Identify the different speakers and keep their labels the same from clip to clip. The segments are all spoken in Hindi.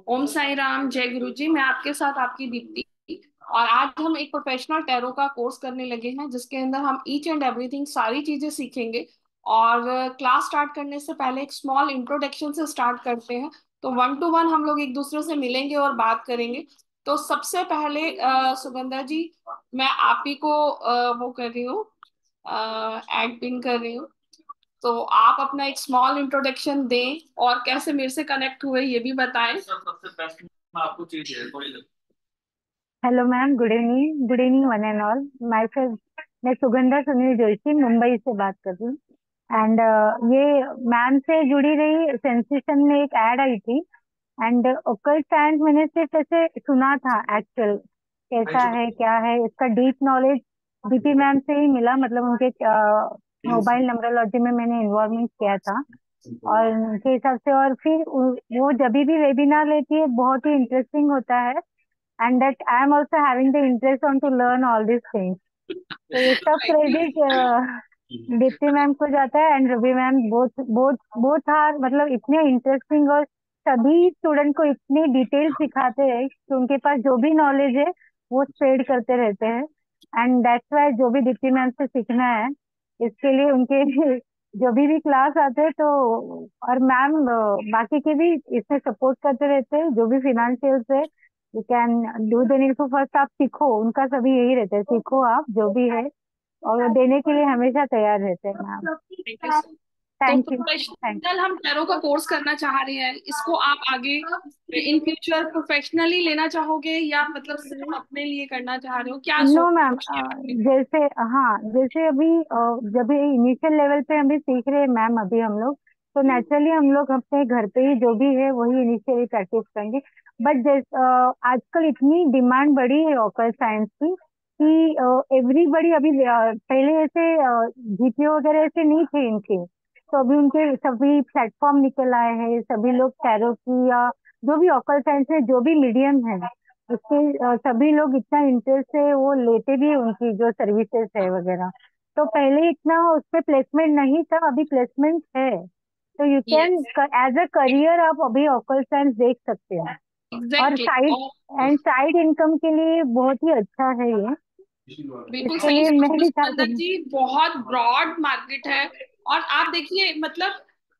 Speaker 1: ओम साई राम, जय गुरु जी। मैं आपके साथ आपकी दीप्ति। और आज हम एक प्रोफेशनल टैरो का कोर्स करने लगे हैं, जिसके अंदर हम ईच एंड एवरीथिंग सारी चीजें सीखेंगे। और क्लास स्टार्ट करने से पहले एक स्मॉल इंट्रोडक्शन से स्टार्ट करते हैं। तो 1 to 1 हम लोग एक दूसरे से मिलेंगे और बात करेंगे। तो सबसे पहले सुगंधा जी, मैं आप ही को वो कर रही हूँ, एड पिन कर रही हूँ। तो आप अपना एक स्मॉल इंट्रोडक्शन दें और कैसे मेरे से कनेक्ट हुए ये भी बताएं।
Speaker 2: Hello ma'am, good evening one and all. My self, मैं सुगंधा सुनील जोशी मुंबई से बात कर रही हूँ। एंड ये मैम से जुड़ी रही सेंसेशन में एक ऐड आई थी। एंड ओकल्ट साइंस मैंने सिर्फ ऐसे सुना था, एक्चुअल कैसा है क्या है इसका डीप नॉलेज दीपी मैम से ही मिला। मतलब उनके मोबाइल नंबरोलॉजी में मैंने इन्वॉल्वमेंट किया था और उनके हिसाब से। और फिर वो जब भी वेबिनार लेती है बहुत ही इंटरेस्टिंग होता है। And that I am also having the interest on to learn all this things. तो ये सब क्रेडिट दीप्ति मैम को जाता है and Ravi ma'am. Both both both are मतलब इतने इंटरेस्टिंग, और सभी स्टूडेंट को इतनी डिटेल सिखाते हैं कि उनके पास जो भी नॉलेज है वो स्प्रेड करते रहते हैं। एंड दैट्स वाई जो भी दीप्ति मैम से सीखना है इसके लिए उनके जो भी क्लास आते हैं तो। और मैम बाकी के भी इसमें सपोर्ट करते रहते हैं, जो भी फिनेंशियल से यू कैन डू देने को। फर्स्ट आप सीखो, उनका सभी यही रहता है, सीखो आप जो भी है, और वो देने के लिए हमेशा तैयार रहते हैं मैम।
Speaker 1: Thank you sir. तो
Speaker 2: थैंक यू, थैंक
Speaker 1: प्रोफेशनल हम टैरो का कोर्स करना चाह रहे हैं, इसको आप आगे इन फ्यूचर प्रोफेशनली लेना चाहोगे या मतलब सिर्फ अपने लिए करना चाह रहे हो, क्या
Speaker 2: नो मैम।
Speaker 1: सोच?
Speaker 2: जैसे, हाँ, जैसे अभी जब इनिशियल लेवल पे हम भी सीख रहे हैं मैम अभी हम लोग, तो नेचुरली हम लोग अपने घर पे ही जो भी है वही इनिशियली प्रैक्टिस करेंगे। बट आजकल इतनी डिमांड बढ़ी है ऑकल्ट साइंस की कि एवरीबडी अभी पहले ऐसे जीपीओ वगैरह ऐसे नहीं थे इनके। तो अभी उनके सभी प्लेटफॉर्म निकल आए हैं, सभी लोग टैरो की या जो भी ऑकल्ट साइंस में जो भी मीडियम है उसके सभी लोग इतना इंटरेस्ट है, वो लेते भी हैं उनकी जो सर्विसेज है वगैरह। तो पहले इतना उस पे प्लेसमेंट नहीं था, अभी प्लेसमेंट है। तो you can
Speaker 1: yes,
Speaker 2: as a career आप अभी ऑकल्ट साइंस देख सकते हैं। और
Speaker 1: एग्जैक्टली।
Speaker 2: साइड इनकम के लिए बहुत ही अच्छा है ये।
Speaker 1: बिल्कुल
Speaker 2: इसके
Speaker 1: सही
Speaker 2: लिए
Speaker 1: सोच
Speaker 2: मैं
Speaker 1: रहे हो
Speaker 2: भी
Speaker 1: सुंदर
Speaker 2: चाहती
Speaker 1: जी, बहुत ब्रॉड मार्केट है। और आप देखिए, मतलब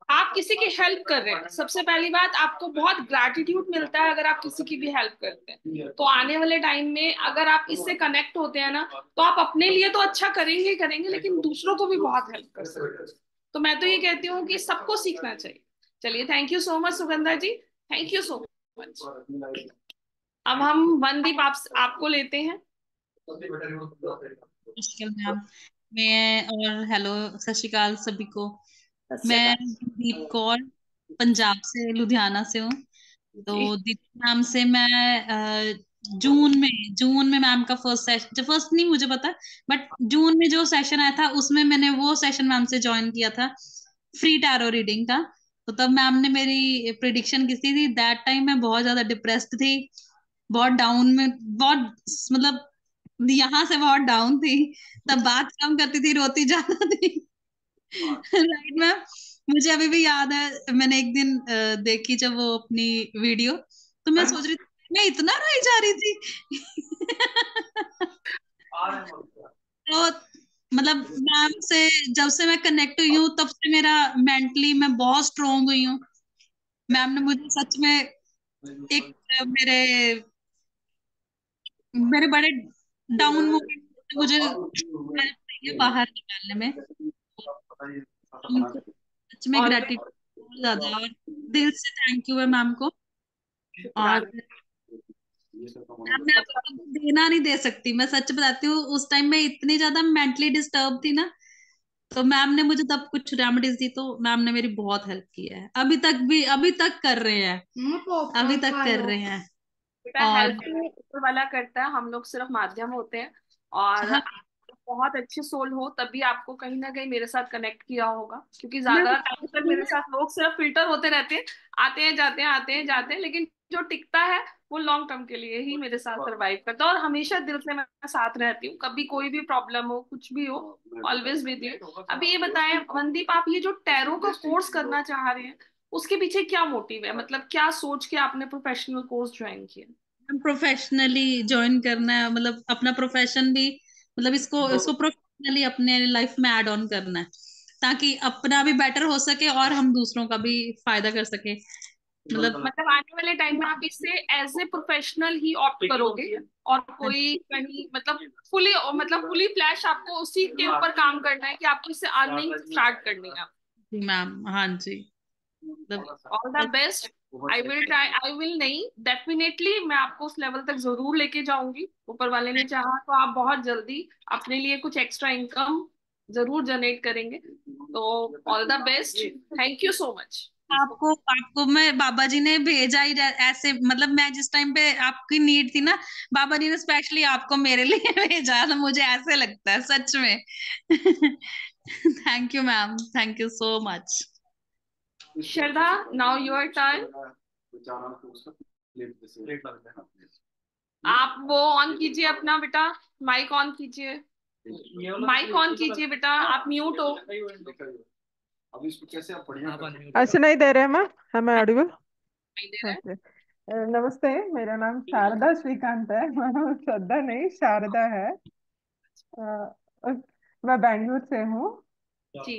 Speaker 1: आप किसी की हेल्प कर रहे हैं, सबसे पहली बात आपको बहुत ग्रैटिट्यूड मिलता है अगर आप किसी की भी हेल्प करते हैं। तो आने वाले टाइम में अगर आप इससे कनेक्ट होते हैं ना, तो आप अपने लिए तो अच्छा करेंगे ही करेंगे, लेकिन दूसरों को भी बहुत हेल्प कर सकते हैं। तो मैं तो ये कहती हूँ कि सबको सीखना चाहिए। चलिए, thank you so much Sugandha ji. Thank you so much. अब हम वनदीप आपको लेते हैं।
Speaker 3: मुश्किल मैम। मैं और हेलो, सत श्री अकाल सभी को।
Speaker 1: सत श्री
Speaker 3: मैं
Speaker 1: अकाल।
Speaker 3: दीप कौर पंजाब से, लुधियाना से हूँ।
Speaker 1: जी।
Speaker 3: तो दीप मैम से मैं जून में मैम का फर्स्ट सेशन, फर्स्ट नहीं मुझे पता, बट जून में जो सेशन आया था उसमें मैंने वो सेशन मैम से ज्वाइन किया था, फ्री टैरो रीडिंग का। तो तब मैम ने मेरी प्रिडिक्शन की थी। दैट टाइम मैं बहुत ज्यादा डिप्रेस्ड थी, बहुत डाउन में, बहुत मतलब यहाँ से बहुत डाउन थी। तब बात कम करती थी, रोती ज्यादा थी। Right ma'am. मुझे अभी भी याद है, मैंने एक दिन देखी जब वो अपनी वीडियो, तो मैं सोच रही थी मैं इतना रोई जा रही थी। तो मतलब मैम से जब से मैं कनेक्ट हुई हूँ तब से मेरा मेंटली मैं बहुत स्ट्रोंग हुई हूँ। मैम ने मुझे सच में एक मेरे मेरे बड़े डाउन मोमेंट से मुझे हेल्प की है बाहर निकालने में। उनको सच में
Speaker 1: और
Speaker 3: ग्रेटिट्यूड बहुत ज्यादा, और दिल से थैंक यू है मैम को। और
Speaker 1: शुक्राना।
Speaker 3: मैम, मैं आपको कभी देना नहीं दे सकती, मैं सच बताती हूँ। उस टाइम में इतनी ज्यादा मेंटली डिस्टर्ब थी ना, तो मैम ने मुझे तब कुछ रेमेडीज दी, तो मैम ने मेरी बहुत हेल्प की है। अभी तक कर रहे हैं, अभी तक कर रहे हैं।
Speaker 1: बेटा,
Speaker 3: और
Speaker 1: हेल्प तो ऊपर वाला करता है, हम लोग सिर्फ माध्यम होते हैं। और
Speaker 3: हाँ
Speaker 1: आप बहुत अच्छे सोल हो, तभी आपको कहीं ना कहीं मेरे साथ कनेक्ट किया होगा, क्योंकि
Speaker 3: मैम,
Speaker 1: ज्यादा टाइम तक मेरे साथ लोग सिर्फ फिल्टर होते रहते हैं। आते हैं जाते हैं, आते हैं जाते हैं, लेकिन जो टिकता है वो लॉन्ग टर्म के लिए ही मेरे साथ सरवाइव करता है। और हमेशा दिल से मैं साथ रहती हूँ, कभी कोई भी प्रॉब्लम हो, कुछ भी हो, ऑलवेज विद यू। अभी ये बताएं मनदीप, आप ये जो टैरो का कोर्स करना चाह रहे हैं, उसके पीछे क्या मोटिव है, मतलब क्या सोच के आपने प्रोफेशनल कोर्स ज्वाइन किया?
Speaker 3: प्रोफेशनली ज्वाइन करना है, मतलब अपना प्रोफेशन भी, मतलब इसको इसको प्रोफेशनली अपने लाइफ में ऐड ऑन करना है, ताकि अपना भी बेटर हो सके और हम दूसरों का भी फायदा कर सके।
Speaker 1: मतलब आने वाले टाइम में आप इससे एज ए प्रोफेशनल ही ऑप्ट करोगे, और कोई कहीं मतलब फुली फ्लैश आपको उसी के ऊपर काम करना है कि आपको इससे अर्निंग स्टार्ट करनी है।
Speaker 3: जी मैम, हाँ जी, मतलब
Speaker 1: all the best. I will नहीं, डेफिनेटली मैं आपको उस लेवल तक जरूर लेके जाऊंगी, ऊपर वाले ने चाहा तो आप बहुत जल्दी अपने लिए कुछ एक्स्ट्रा इनकम जरूर जनरेट करेंगे। तो all the best, thank you so much.
Speaker 3: आपको आपको मैं, बाबा जी ने भेजा ही ऐसे, मतलब मैं जिस टाइम पे आपकी नीड थी ना, बाबा जी ने स्पेशली आपको मेरे लिए भेजा था, मुझे ऐसे लगता है सच में। Thank you ma'am, thank you so much.
Speaker 1: Shraddha, now your turn. आप वो ऑन कीजिए अपना बेटा, माइक ऑन कीजिए, माइक ऑन कीजिए बेटा, आप म्यूट हो।
Speaker 4: अच्छा, नहीं दे रहे मैम, है मैं ऑडिबल?
Speaker 1: नहीं दे रहा है।
Speaker 4: ओके। नमस्ते, मेरा नाम शारदा श्रीकांत है। श्रद्धा नहीं, शारदा है। अ, मैं बैंगलोर से हूँ।
Speaker 1: जी।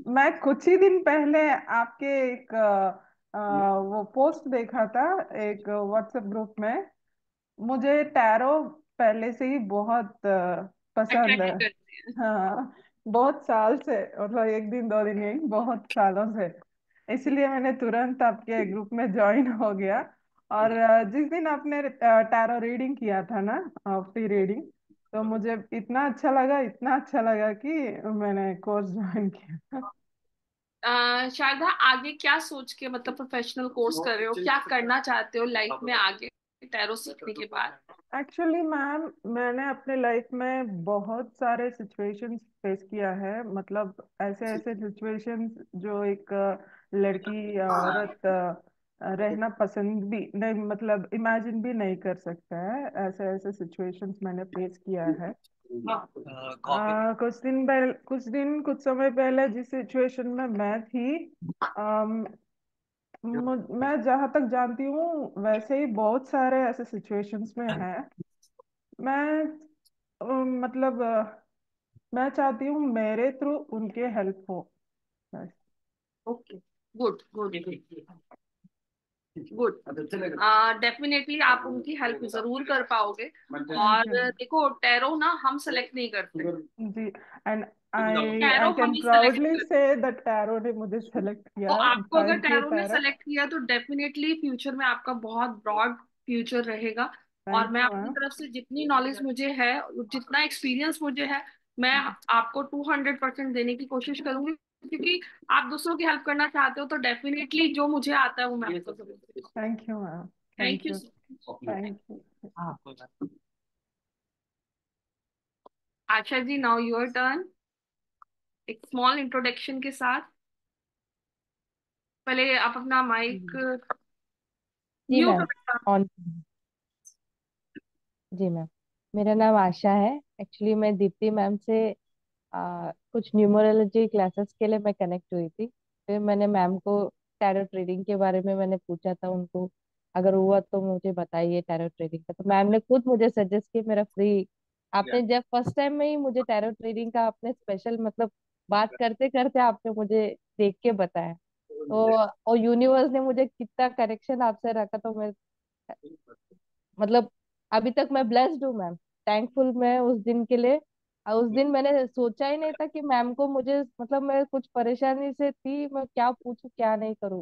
Speaker 4: मैं कुछ ही दिन पहले आपके एक वो पोस्ट देखा था एक व्हाट्सएप ग्रुप में। मुझे टैरो पहले से ही बहुत पसंद है।
Speaker 1: अट्रैक्ट करते हैं।
Speaker 4: हाँ, बहुत साल से, मतलब एक दिन दो दिन नहीं, बहुत सालों से। इसलिए मैंने तुरंत आपके ग्रुप में ज्वाइन हो गया। और जिस दिन आपने टैरो रीडिंग किया था ना, फ्री रीडिंग, तो मुझे इतना अच्छा लगा, इतना अच्छा लगा कि मैंने कोर्स ज्वाइन किया।
Speaker 1: शारदा, आगे क्या सोच के मतलब प्रोफेशनल कोर्स कर रहे हो, क्या करना चाहते हो लाइफ में आगे टैरो सीखने के बाद?
Speaker 4: एक्चुअली मैम, मैंने अपने लाइफ में बहुत सारे सिचुएशंस फेस किया है। मतलब ऐसे ऐसे सिचुएशंस जो एक लड़की या औरत रहना पसंद भी नहीं, मतलब इमेजिन भी नहीं कर सकता है। ऐसे ऐसे सिचुएशंस मैंने फेस किया है। कुछ समय पहले जिस सिचुएशन में मैं थी, मैं जहाँ तक जानती हूँ वैसे ही बहुत सारे ऐसे सिचुएशंस में हैं। मैं मतलब मैं चाहती हूँ मेरे थ्रू उनके हेल्प हो, बस।
Speaker 1: Okay, good good good. Definitely आप उनकी हेल्प जरूर कर पाओगे।
Speaker 4: थैंक
Speaker 1: और
Speaker 4: यू
Speaker 1: देखो, टैरो ना हम सेलेक्ट नहीं करते,
Speaker 4: जी। एंड आई
Speaker 1: टैरो
Speaker 4: आई
Speaker 1: हम
Speaker 4: कैन
Speaker 1: ही सेलेक्ट
Speaker 4: प्राउडली
Speaker 1: करते।
Speaker 4: से दैट टैरो ने मुझे सेलेक्ट
Speaker 1: तो
Speaker 4: किया।
Speaker 1: आपको अगर
Speaker 4: थैंक यू
Speaker 1: टैरो ने
Speaker 4: टैरो।
Speaker 1: सेलेक्ट किया तो डेफिनेटली फ्यूचर में आपका बहुत ब्रॉड फ्यूचर रहेगा। और
Speaker 4: थैंक
Speaker 1: मैं
Speaker 4: यू
Speaker 1: अपनी
Speaker 4: मैम।
Speaker 1: तरफ से जितनी नॉलेज मुझे है, जितना एक्सपीरियंस मुझे है, मैं आपको 200% देने की कोशिश करूंगी, क्योंकि आप दूसरों की हेल्प करना चाहते हो तो डेफिनेटली जो मुझे आता है वो मैं आपको जरूर दूंगी।
Speaker 4: Thank you ma'am.
Speaker 1: Thank
Speaker 4: thank
Speaker 1: you
Speaker 4: you.
Speaker 1: So
Speaker 4: thank you.
Speaker 1: Much. Asha ji, now your turn, एक स्मॉल इंट्रोडक्शन के साथ। पहले आप अपना माइक
Speaker 5: जी
Speaker 1: म्यूट
Speaker 5: मैम,
Speaker 1: रखना।
Speaker 5: ऑन। जी मैम, मेरा नाम आशा है। एक्चुअली मैं दीप्ति मैम से कुछ न्यूमरोलॉजी क्लासेस के लिए मैं कनेक्ट हुई थी। फिर मैंने मैम को टैरो ट्रेडिंग के बारे में मैंने पूछा था उनको, अगर हुआ तो मुझे बताइए टैरो ट्रेडिंग का। तो मैम ने खुद मुझे सजेस्ट किया, मेरा फ्री, आपने जब फर्स्ट टाइम में ही मुझे टैरो ट्रेडिंग का आपने स्पेशल, मतलब बात करते करते आपने मुझे देख के बताया। तो और यूनिवर्स ने मुझे कितना कनेक्शन आपसे रखा, तो मैं, मतलब अभी तक मैं ब्लेस्ड हूँ मैम। थैंकफुल मैं उस दिन के लिए। और उस दिन मैंने सोचा ही नहीं था कि मैम को मुझे, मतलब मैं कुछ परेशानी से थी, मैं क्या पूछूं क्या नहीं करूं,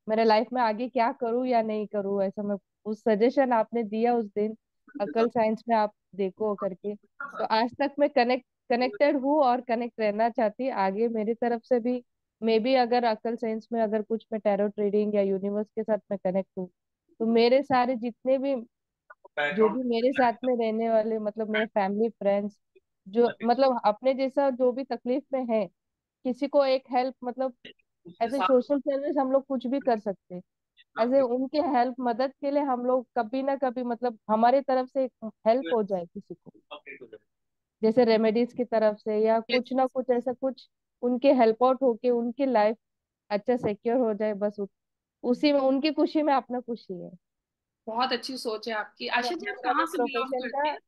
Speaker 5: मेरे लाइफ में आगे क्या करूं या नहीं करूं, ऐसा मैं, उस सजेशन आपने दिया उस दिन, अकल साइंस में आप देखो करके, तो आज तक मैं कनेक्टेड हूँ और कनेक्ट रहना चाहती आगे मेरी तरफ से भी। मे बी अगर अकल साइंस में अगर कुछ मैं टैरो ट्रेडिंग या यूनिवर्स के साथ मैं कनेक्ट हूँ, तो मेरे सारे जितने भी, जो भी मेरे साथ में रहने वाले, मतलब मेरे फैमिली फ्रेंड्स, जो मतलब अपने जैसा जो भी तकलीफ में है, किसी को एक हेल्प, मतलब एज ए सोशल सर्विस हम लोग कुछ भी कर सकते हैं। एज ए उनके हेल्प मदद के लिए हम लोग कभी ना कभी, मतलब हमारी तरफ से हेल्प हो जाए किसी को, जैसे रेमेडीज की तरफ से या कुछ ना कुछ ऐसा कुछ, उनके हेल्प आउट होके उनकी लाइफ अच्छा सिक्योर हो जाए, बस उसी में उनकी खुशी में अपना खुशी है।
Speaker 1: बहुत अच्छी सोच है आपकी।
Speaker 5: और
Speaker 1: आशा जी, आप
Speaker 5: मेरा
Speaker 1: कहाँ
Speaker 5: भी
Speaker 1: से बिलोंग
Speaker 5: प्रोफेशन
Speaker 1: करते
Speaker 5: था
Speaker 1: हैं?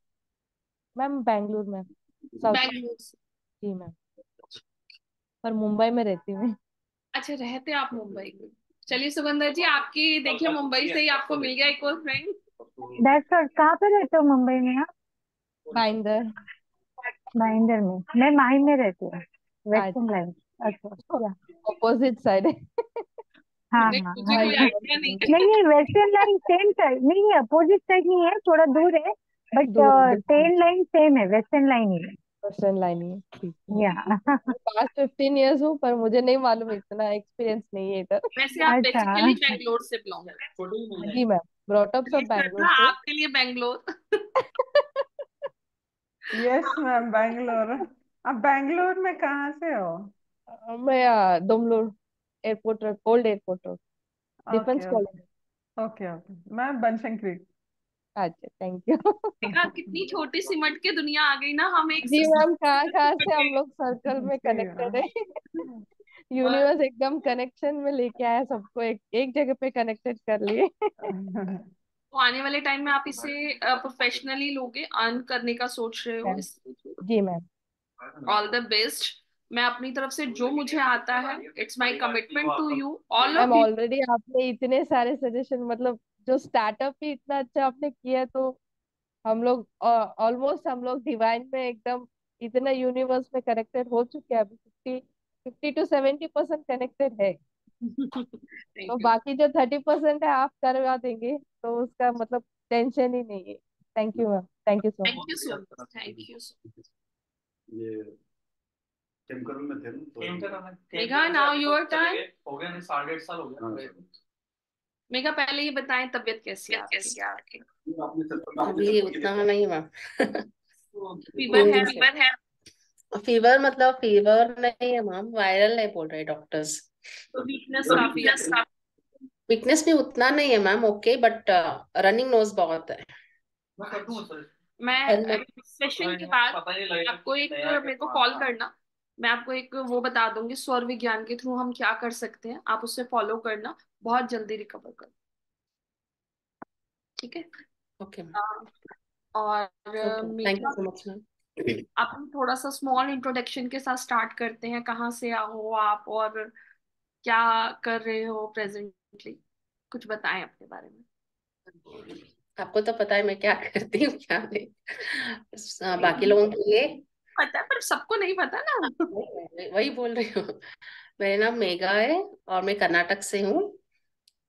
Speaker 5: मैम बेंगलुरु में, साउथ।
Speaker 1: बैंगलोर से।
Speaker 5: जी मैम, पर मुंबई में रहती हूँ।
Speaker 1: अच्छा, रहते आप मुंबई में। चलिए सुगंधा जी, आपकी देखिए मुंबई से ही आपको मिल गया एक और फ्रेंड।
Speaker 2: That's all. कहाँ पे रहते हो मुंबई में आप?
Speaker 5: भाईंदर।
Speaker 2: भाईंदर में। मैं माही में रहती हूँ,
Speaker 5: आज
Speaker 2: वेस्टर्न लाइन। अच्छा, या
Speaker 5: अपोजिट साइड है।
Speaker 2: हाँ
Speaker 1: नहीं,
Speaker 2: हाँ
Speaker 1: मुझे
Speaker 2: हाँ
Speaker 1: कोई
Speaker 2: जी।
Speaker 1: आइडिया नहीं है।
Speaker 2: नहीं नहीं, वेस्टर्न लाइन सेम साइड नहीं है, अपोजिट साइड नहीं है, थोड़ा दूर है। बट
Speaker 5: दूर डिफरेंट
Speaker 2: ट्रेन लाइन सेम है, वेस्टर्न लाइन ही
Speaker 5: पर्सन लाइन ही है, ठीक है।
Speaker 2: है। या
Speaker 5: मैं पास्ट 15 ईयर्स हूँ, पर मुझे नहीं मालूम, इतना एक्सपीरियंस नहीं है इधर।
Speaker 1: वैसे आप
Speaker 2: अच्छा।
Speaker 1: बेसिकली बैंगलोर से बिलोंग करते हैं।
Speaker 5: जी मैम, ब्रॉटअप
Speaker 1: ये
Speaker 5: सब बैंगलोर
Speaker 1: श्रद्धा,
Speaker 5: से।
Speaker 1: आपके लिए बैंगलोर।
Speaker 4: Yes ma'am, Bangalore. आप बैंगलोर में कहाँ से हो?
Speaker 5: मैं Domlur airport road, old airport road, defence
Speaker 4: okay
Speaker 5: colony.
Speaker 4: Okay okay. मैं बनशंकरी।
Speaker 5: अच्छा, थैंक यू।
Speaker 1: देखा, कितनी छोटी सिमट के दुनिया आ गई ना, हम एक
Speaker 5: जी मैम, कहाँ कहाँ से हम
Speaker 1: गए।
Speaker 5: लोग सर्कल में
Speaker 4: जी
Speaker 5: कनेक्टेड है।
Speaker 1: और
Speaker 5: यूनिवर्स एकदम कनेक्शन में लेके आया सबको, एक एक जगह पे कनेक्टेड कर लिए।
Speaker 1: तो आने वाले टाइम में आप इसे प्रोफेशनली लोगे, अर्न करने का सोच रहे हो
Speaker 5: मैम,
Speaker 1: इस।
Speaker 5: जी मैम।
Speaker 1: All the best. मैं अपनी तरफ से जो मुझे आता है, it's my commitment to you all
Speaker 5: ma'am
Speaker 1: of you.
Speaker 5: Already आपने इतने सारे सजेशन, मतलब जो स्टार्टअप ही इतना अच्छा आपने किया है, तो हम लोग ऑलमोस्ट हम लोग डिवाइन में एकदम इतना यूनिवर्स में कनेक्टेड हो चुके हैं अभी। 50 50 to 70% कनेक्टेड है। तो
Speaker 1: थैंक यू।
Speaker 5: बाकी जो 30% है आप करवा देंगे, तो उसका मतलब टेंशन ही नहीं है। Thank you ma'am, thank you so
Speaker 1: thank
Speaker 5: much.
Speaker 1: You so much. Thank you so much.
Speaker 6: ये टेमकर में थे ना, तो
Speaker 1: मेघा, नाउ योर टर्न।
Speaker 6: हो गया नहीं, 8.5 साल हो गया।
Speaker 1: मेघा, पहले ये बताएं, तबीयत कैसी है आपकी?
Speaker 7: अभी उतना नहीं मैम।
Speaker 1: फीवर
Speaker 7: 3 दिन
Speaker 1: है?
Speaker 7: से फीवर, मतलब फीवर नहीं है मैम, वायरल है बोल रहे डॉक्टर्स।
Speaker 1: तो वीकनेस काफी है।
Speaker 7: वीकनेस भी उतना नहीं है ma'am, okay, but running nose बहुत है।
Speaker 1: मैं
Speaker 7: और
Speaker 1: सेशन के बाद आपको एक, मेरे को कॉल करना। मैं आपको एक वो बता दूंगी, स्वर विज्ञान के थ्रू हम क्या कर सकते हैं, आप उससे फॉलो करना, बहुत जल्दी रिकवर कर। ठीक है।
Speaker 7: ओके मैम,
Speaker 1: हाँ, और
Speaker 7: okay, thank you
Speaker 1: Megha,
Speaker 7: so much ma'am.
Speaker 1: आप थोड़ा सा स्मॉल इंट्रोडक्शन के साथ स्टार्ट करते हैं, कहाँ से हो आप और क्या कर रहे हो प्रेजेंटली, कुछ बताएं अपने बारे में।
Speaker 7: आपको तो पता है मैं क्या करती हूँ क्या नहीं। बाकी लोगों के लिए
Speaker 1: पता है, पर सबको नहीं पता ना।
Speaker 7: वही बोल रही हूँ। मेरा नाम मेघा है और मैं कर्नाटक से हूँ।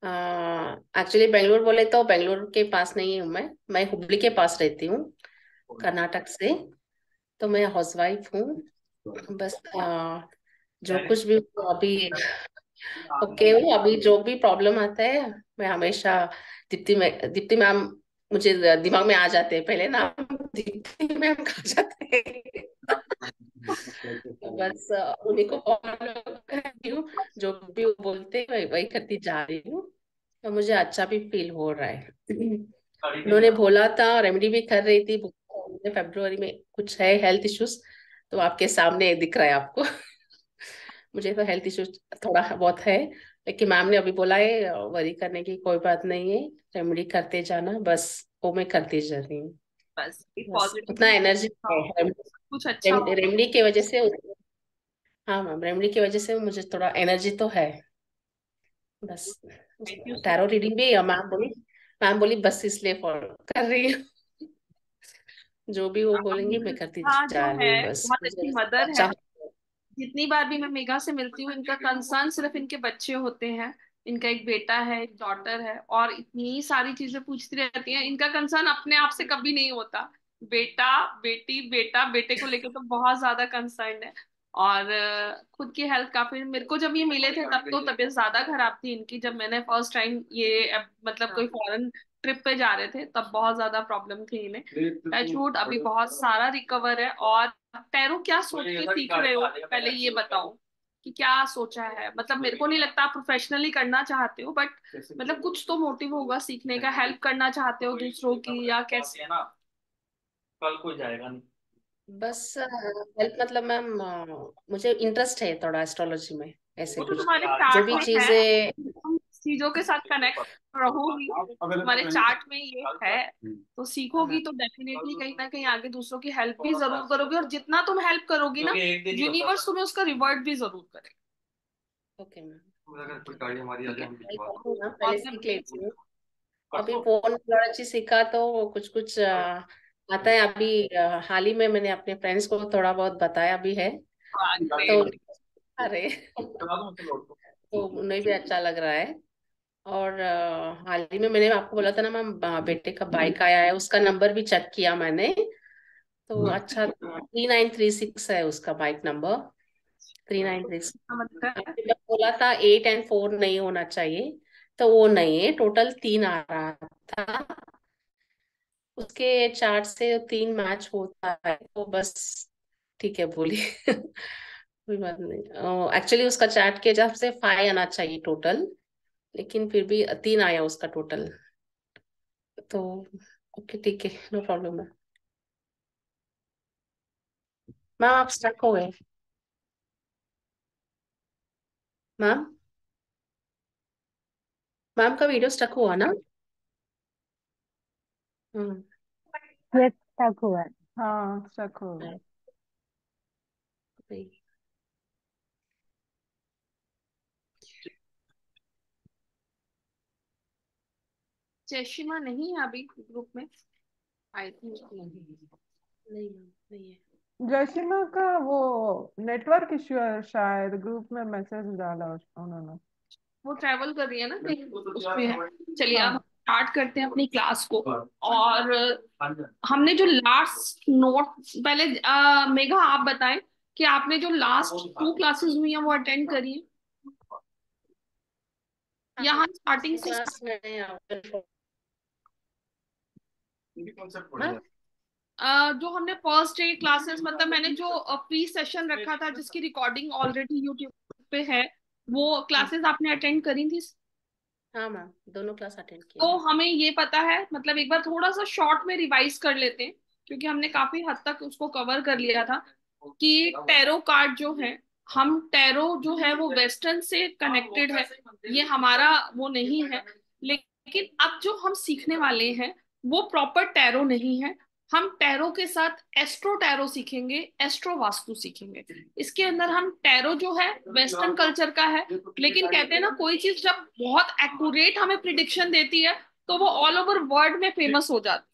Speaker 7: एक्चुअली बेंगलोर बोले तो बेंगलोर के पास नहीं हूँ, मैं हुबली के पास रहती हूँ, कर्नाटक से। तो मैं हाउसवाइफ हूँ। बस जो कुछ भी अभी ओके हूँ। अभी जो भी प्रॉब्लम आता है मैं हमेशा दीप्ति मैम मुझे दिमाग में आ जाते हैं, पहले नाम दीप्ति मैम आ जाते हैं। बस उन्हीं को फॉलो कर रही हूँ, जो भी वो बोलते हैं वही वही करती जा रही हूँ। तो मुझे अच्छा भी फील हो रहा है। उन्होंने बोला था, रेमेडी भी कर रही थी, फरवरी में कुछ है हेल्थ इश्यूज, तो आपके सामने दिख रहा है आपको। मुझे तो हेल्थ इश्यूज थोड़ा बहुत है, लेकिन मैम ने अभी बोला है वरी करने की कोई बात नहीं है, रेमेडी करते जाना, बस वो मैं करती जा रही हूँ।
Speaker 1: बस
Speaker 7: बस उतना
Speaker 1: पॉजिटिव,
Speaker 7: एनर्जी है
Speaker 1: कुछ अच्छा हो।
Speaker 7: रेमेडी की वजह से। हाँ मैम, रेमेडी की वजह से मुझे थोड़ा एनर्जी तो है। बस
Speaker 1: thank you so
Speaker 7: tarot reading भी मैम बोली बस इसलिए फॉलो कर रही हूँ। जो भी वो बोलेंगे मैं
Speaker 1: मच।
Speaker 7: करती
Speaker 1: हाँ, जो
Speaker 7: जा रही
Speaker 1: है
Speaker 7: हूँ, बस
Speaker 1: बहुत
Speaker 7: मुझे
Speaker 1: अच्छी
Speaker 7: बस
Speaker 1: मदर है।
Speaker 7: अच्छा।
Speaker 1: जितनी बार भी मैं मेघा से मिलती हूँ, इनका कंसर्न सिर्फ इनके बच्चे होते हैं। इनका एक बेटा है, एक डॉटर है, और इतनी सारी चीजें पूछती रहती हैं। इनका कंसर्न अपने आप से कभी नहीं होता। बेटा, बेटी, बेटा, बेटे को लेकर तो बहुत ज्यादा कंसर्न है। और खुद की हेल्थ काफी, मेरे को जब ये मिले थे तब तो तबीयत ज्यादा खराब थी इनकी, जब मैंने फर्स्ट टाइम ये मतलब कोई फॉरेन ट्रिप पे जा रहे थे तब बहुत ज्यादा प्रॉब्लम थी इन्हें। टचवुड अभी बहुत सारा रिकवर है। और टैरो क्या सोच के सीख रहे हो, पहले ये बताओ कि क्या सोचा है। मतलब मेरे को नहीं लगता आप प्रोफेशनली करना चाहते हो, बट मतलब कुछ तो मोटिव होगा सीखने का, हेल्प करना चाहते हो दूसरों की, या कैसे?
Speaker 6: कल कोई जाएगा नहीं।
Speaker 7: बस हेल्प मतलब मैम मुझे इंटरेस्ट है थोड़ा एस्ट्रोलॉजी में। ऐसे
Speaker 1: वो तो
Speaker 7: कुछ
Speaker 1: तुम्हारे
Speaker 7: जो
Speaker 1: चार्ट
Speaker 7: भी
Speaker 1: में है,
Speaker 7: चीजें।
Speaker 1: तुम चीजों के साथ कनेक्ट रहोगी, तुम्हारे चार्ट में ये है, तो सीखोगी तो डेफिनेटली कहीं ना कहीं आगे दूसरों की हेल्प भी जरूर करोगी, और जितना तुम हेल्प करोगी ना, यूनिवर्स तुम्हें उसका रिवर्ट भी जरूर करेगा।
Speaker 7: ओके मैम,
Speaker 1: ठीक है,
Speaker 7: पहले
Speaker 1: और
Speaker 7: सीख लेती हूँ। अभी फोन थोड़ा अच्छी सीखा तो कुछ कुछ आता है अभी। हाल ही में मैंने अपने फ्रेंड्स को थोड़ा बहुत बताया भी है, तो अरे तो उन्हें भी अच्छा लग रहा है। और हाल ही में मैंने आपको बोला था ना मैम, बेटे का बाइक आया है, उसका नंबर भी चेक किया मैंने, तो अच्छा 3936 है उसका बाइक नंबर, 3936।
Speaker 1: मतलब
Speaker 7: आपने जब बोला था 8 और 4 नहीं होना चाहिए, तो वो नहीं है, टोटल 3 आ रहा था। उसके चार्ट से 3 मैच होता है तो बस ठीक है बोलिए। कोई बात नहीं, एक्चुअली उसका चार्ट के हिसाब से 5 आना चाहिए टोटल, लेकिन फिर भी 3 आया उसका टोटल, तो ओके ठीक है, नो प्रॉब्लम है। मैम आप स्टक हो गए मैम, मैम का वीडियो स्टक हुआ ना? हम्म।
Speaker 2: ये तक हुआ है।
Speaker 4: हाँ स्टक हो गया।
Speaker 7: right.
Speaker 1: चेशिमा नहीं है अभी ग्रुप में, आई थिंक नहीं।
Speaker 7: नहीं मैम, नहीं है।
Speaker 4: जयसीमा का वो नेटवर्क इश्यू है शायद, ग्रुप में मैसेज डाला उन्होंने।
Speaker 1: वो ट्रैवल कर रही है ना कहीं, उसमें है। चलिए अब
Speaker 4: हाँ
Speaker 1: स्टार्ट करते हैं अपनी क्लास को। और हमने जो लास्ट नोट पहले, मेघा आप बताएं कि आपने जो लास्ट 2 क्लासेस हुई हैं वो अटेंड करी हैं,
Speaker 7: हाँ
Speaker 1: या
Speaker 7: हाँ,
Speaker 1: हम स्टार्टिंग से
Speaker 7: क्लास में
Speaker 6: कॉन्सेप्ट
Speaker 1: जो हमने फर्स्ट डे क्लासेस, मतलब मैंने जो प्री सेशन रखा था जिसकी रिकॉर्डिंग ऑलरेडी यूट्यूब पे है, वो क्लासेस आपने अटेंड करी थी?
Speaker 7: हाँ मैम, दोनों क्लास अटेंड किए
Speaker 1: तो
Speaker 7: हैं।
Speaker 1: हमें ये पता है, मतलब एक बार थोड़ा सा शॉर्ट में रिवाइज कर लेते हैं, क्योंकि हमने काफी हद तक उसको कवर कर लिया था, कि टैरो कार्ड जो है, हम टैरो जो है वो वेस्टर्न से कनेक्टेड है, ये हमारा वो नहीं है। लेकिन अब जो हम सीखने वाले हैं वो प्रॉपर टैरो नहीं है, हम टैरो के साथ एस्ट्रो टैरो सीखेंगे, एस्ट्रो वास्तु सीखेंगे। इसके अंदर हम टैरो जो है वेस्टर्न कल्चर का है, लेकिन कहते हैं ना कोई चीज जब बहुत एक्यूरेट हमें प्रिडिक्शन देती है तो वो ऑल ओवर वर्ल्ड में फेमस हो जाती है।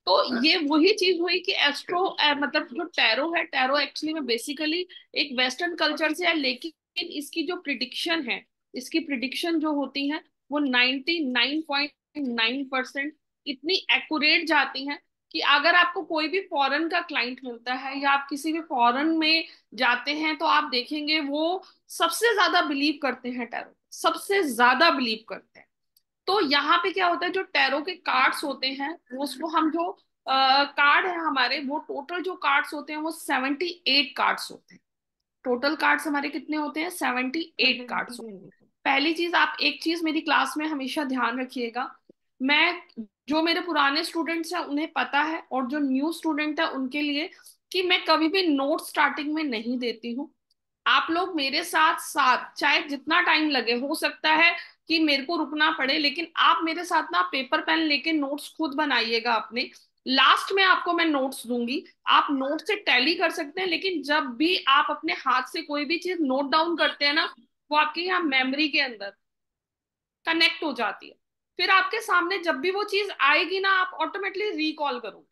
Speaker 1: तो ये वही चीज हुई कि एस्ट्रो मतलब जो टैरो है, टैरो एक्चुअली में बेसिकली एक वेस्टर्न कल्चर से है, लेकिन इसकी जो प्रिडिक्शन है, इसकी प्रिडिक्शन जो होती है वो 99.9% इतनी एक्यूरेट जाती हैं कि अगर आपको कोई भी फॉरेन का क्लाइंट मिलता है या आप किसी भी फॉरेन में जाते हैं तो आप देखेंगे वो सबसे ज्यादा बिलीव करते हैं टैरो, सबसे ज्यादा बिलीव करते हैं। तो यहाँ पे क्या होता है, जो टैरो के कार्ड्स होते हैं वो, उसको हम जो कार्ड है हमारे, वो टोटल जो कार्ड्स होते हैं वो 78 कार्ड्स होते हैं। टोटल कार्ड्स हमारे कितने होते हैं? 78 कार्ड्स।
Speaker 4: 78।
Speaker 1: पहली चीज, आप एक चीज मेरी क्लास में हमेशा ध्यान रखिएगा, मैं, जो मेरे पुराने स्टूडेंट्स हैं उन्हें पता है, और जो न्यू स्टूडेंट है उनके लिए, कि मैं कभी भी नोट स्टार्टिंग में नहीं देती हूँ। आप लोग मेरे साथ साथ चाहे जितना टाइम लगे, हो सकता है कि मेरे को रुकना पड़े, लेकिन आप मेरे साथ ना पेपर पेन लेके नोट्स खुद बनाइएगा अपने। लास्ट में आपको मैं नोट्स दूंगी, आप नोट से टैली कर सकते हैं, लेकिन जब भी आप अपने हाथ से कोई भी चीज नोट डाउन करते हैं ना, वो आपके यहाँ मेमोरी के अंदर कनेक्ट हो जाती है। फिर आपके सामने जब भी वो चीज आएगी ना, आप ऑटोमेटिकली रिकॉल करोगे।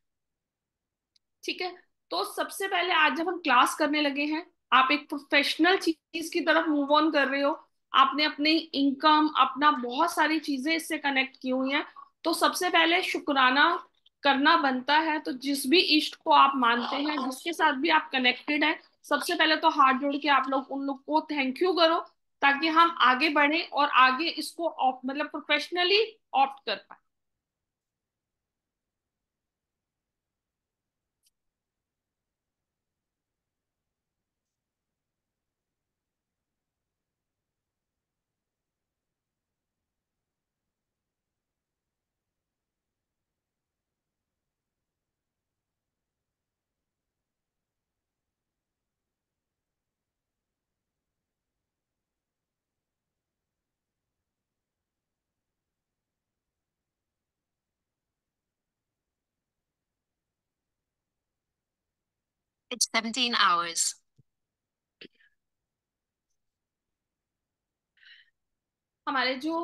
Speaker 1: ठीक है? तो सबसे पहले आज जब हम क्लास करने लगे हैं, आप एक प्रोफेशनल चीज की तरफ मूव ऑन कर रहे हो, आपने अपनी इनकम, अपना बहुत सारी चीजें इससे कनेक्ट की हुई हैं, तो सबसे पहले शुक्राना करना बनता है। तो जिस भी इष्ट को आप मानते हैं, जिसके साथ भी आप कनेक्टेड हैं, सबसे पहले तो हाथ जोड़ के आप लोग उन लोग को थैंक यू करो, ताकि हम आगे बढ़े और आगे इसको मतलब प्रोफेशनली ऑप्ट कर पाए। It's 17 hours. हमारे जो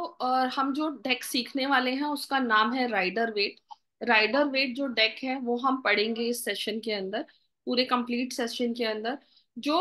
Speaker 1: हम जो डेक सीखने वाले हैं उसका नाम है राइडर वेट। राइडर वेट जो डेक है वो हम पढ़ेंगे इस सेशन के अंदर, पूरे कंप्लीट सेशन के अंदर। जो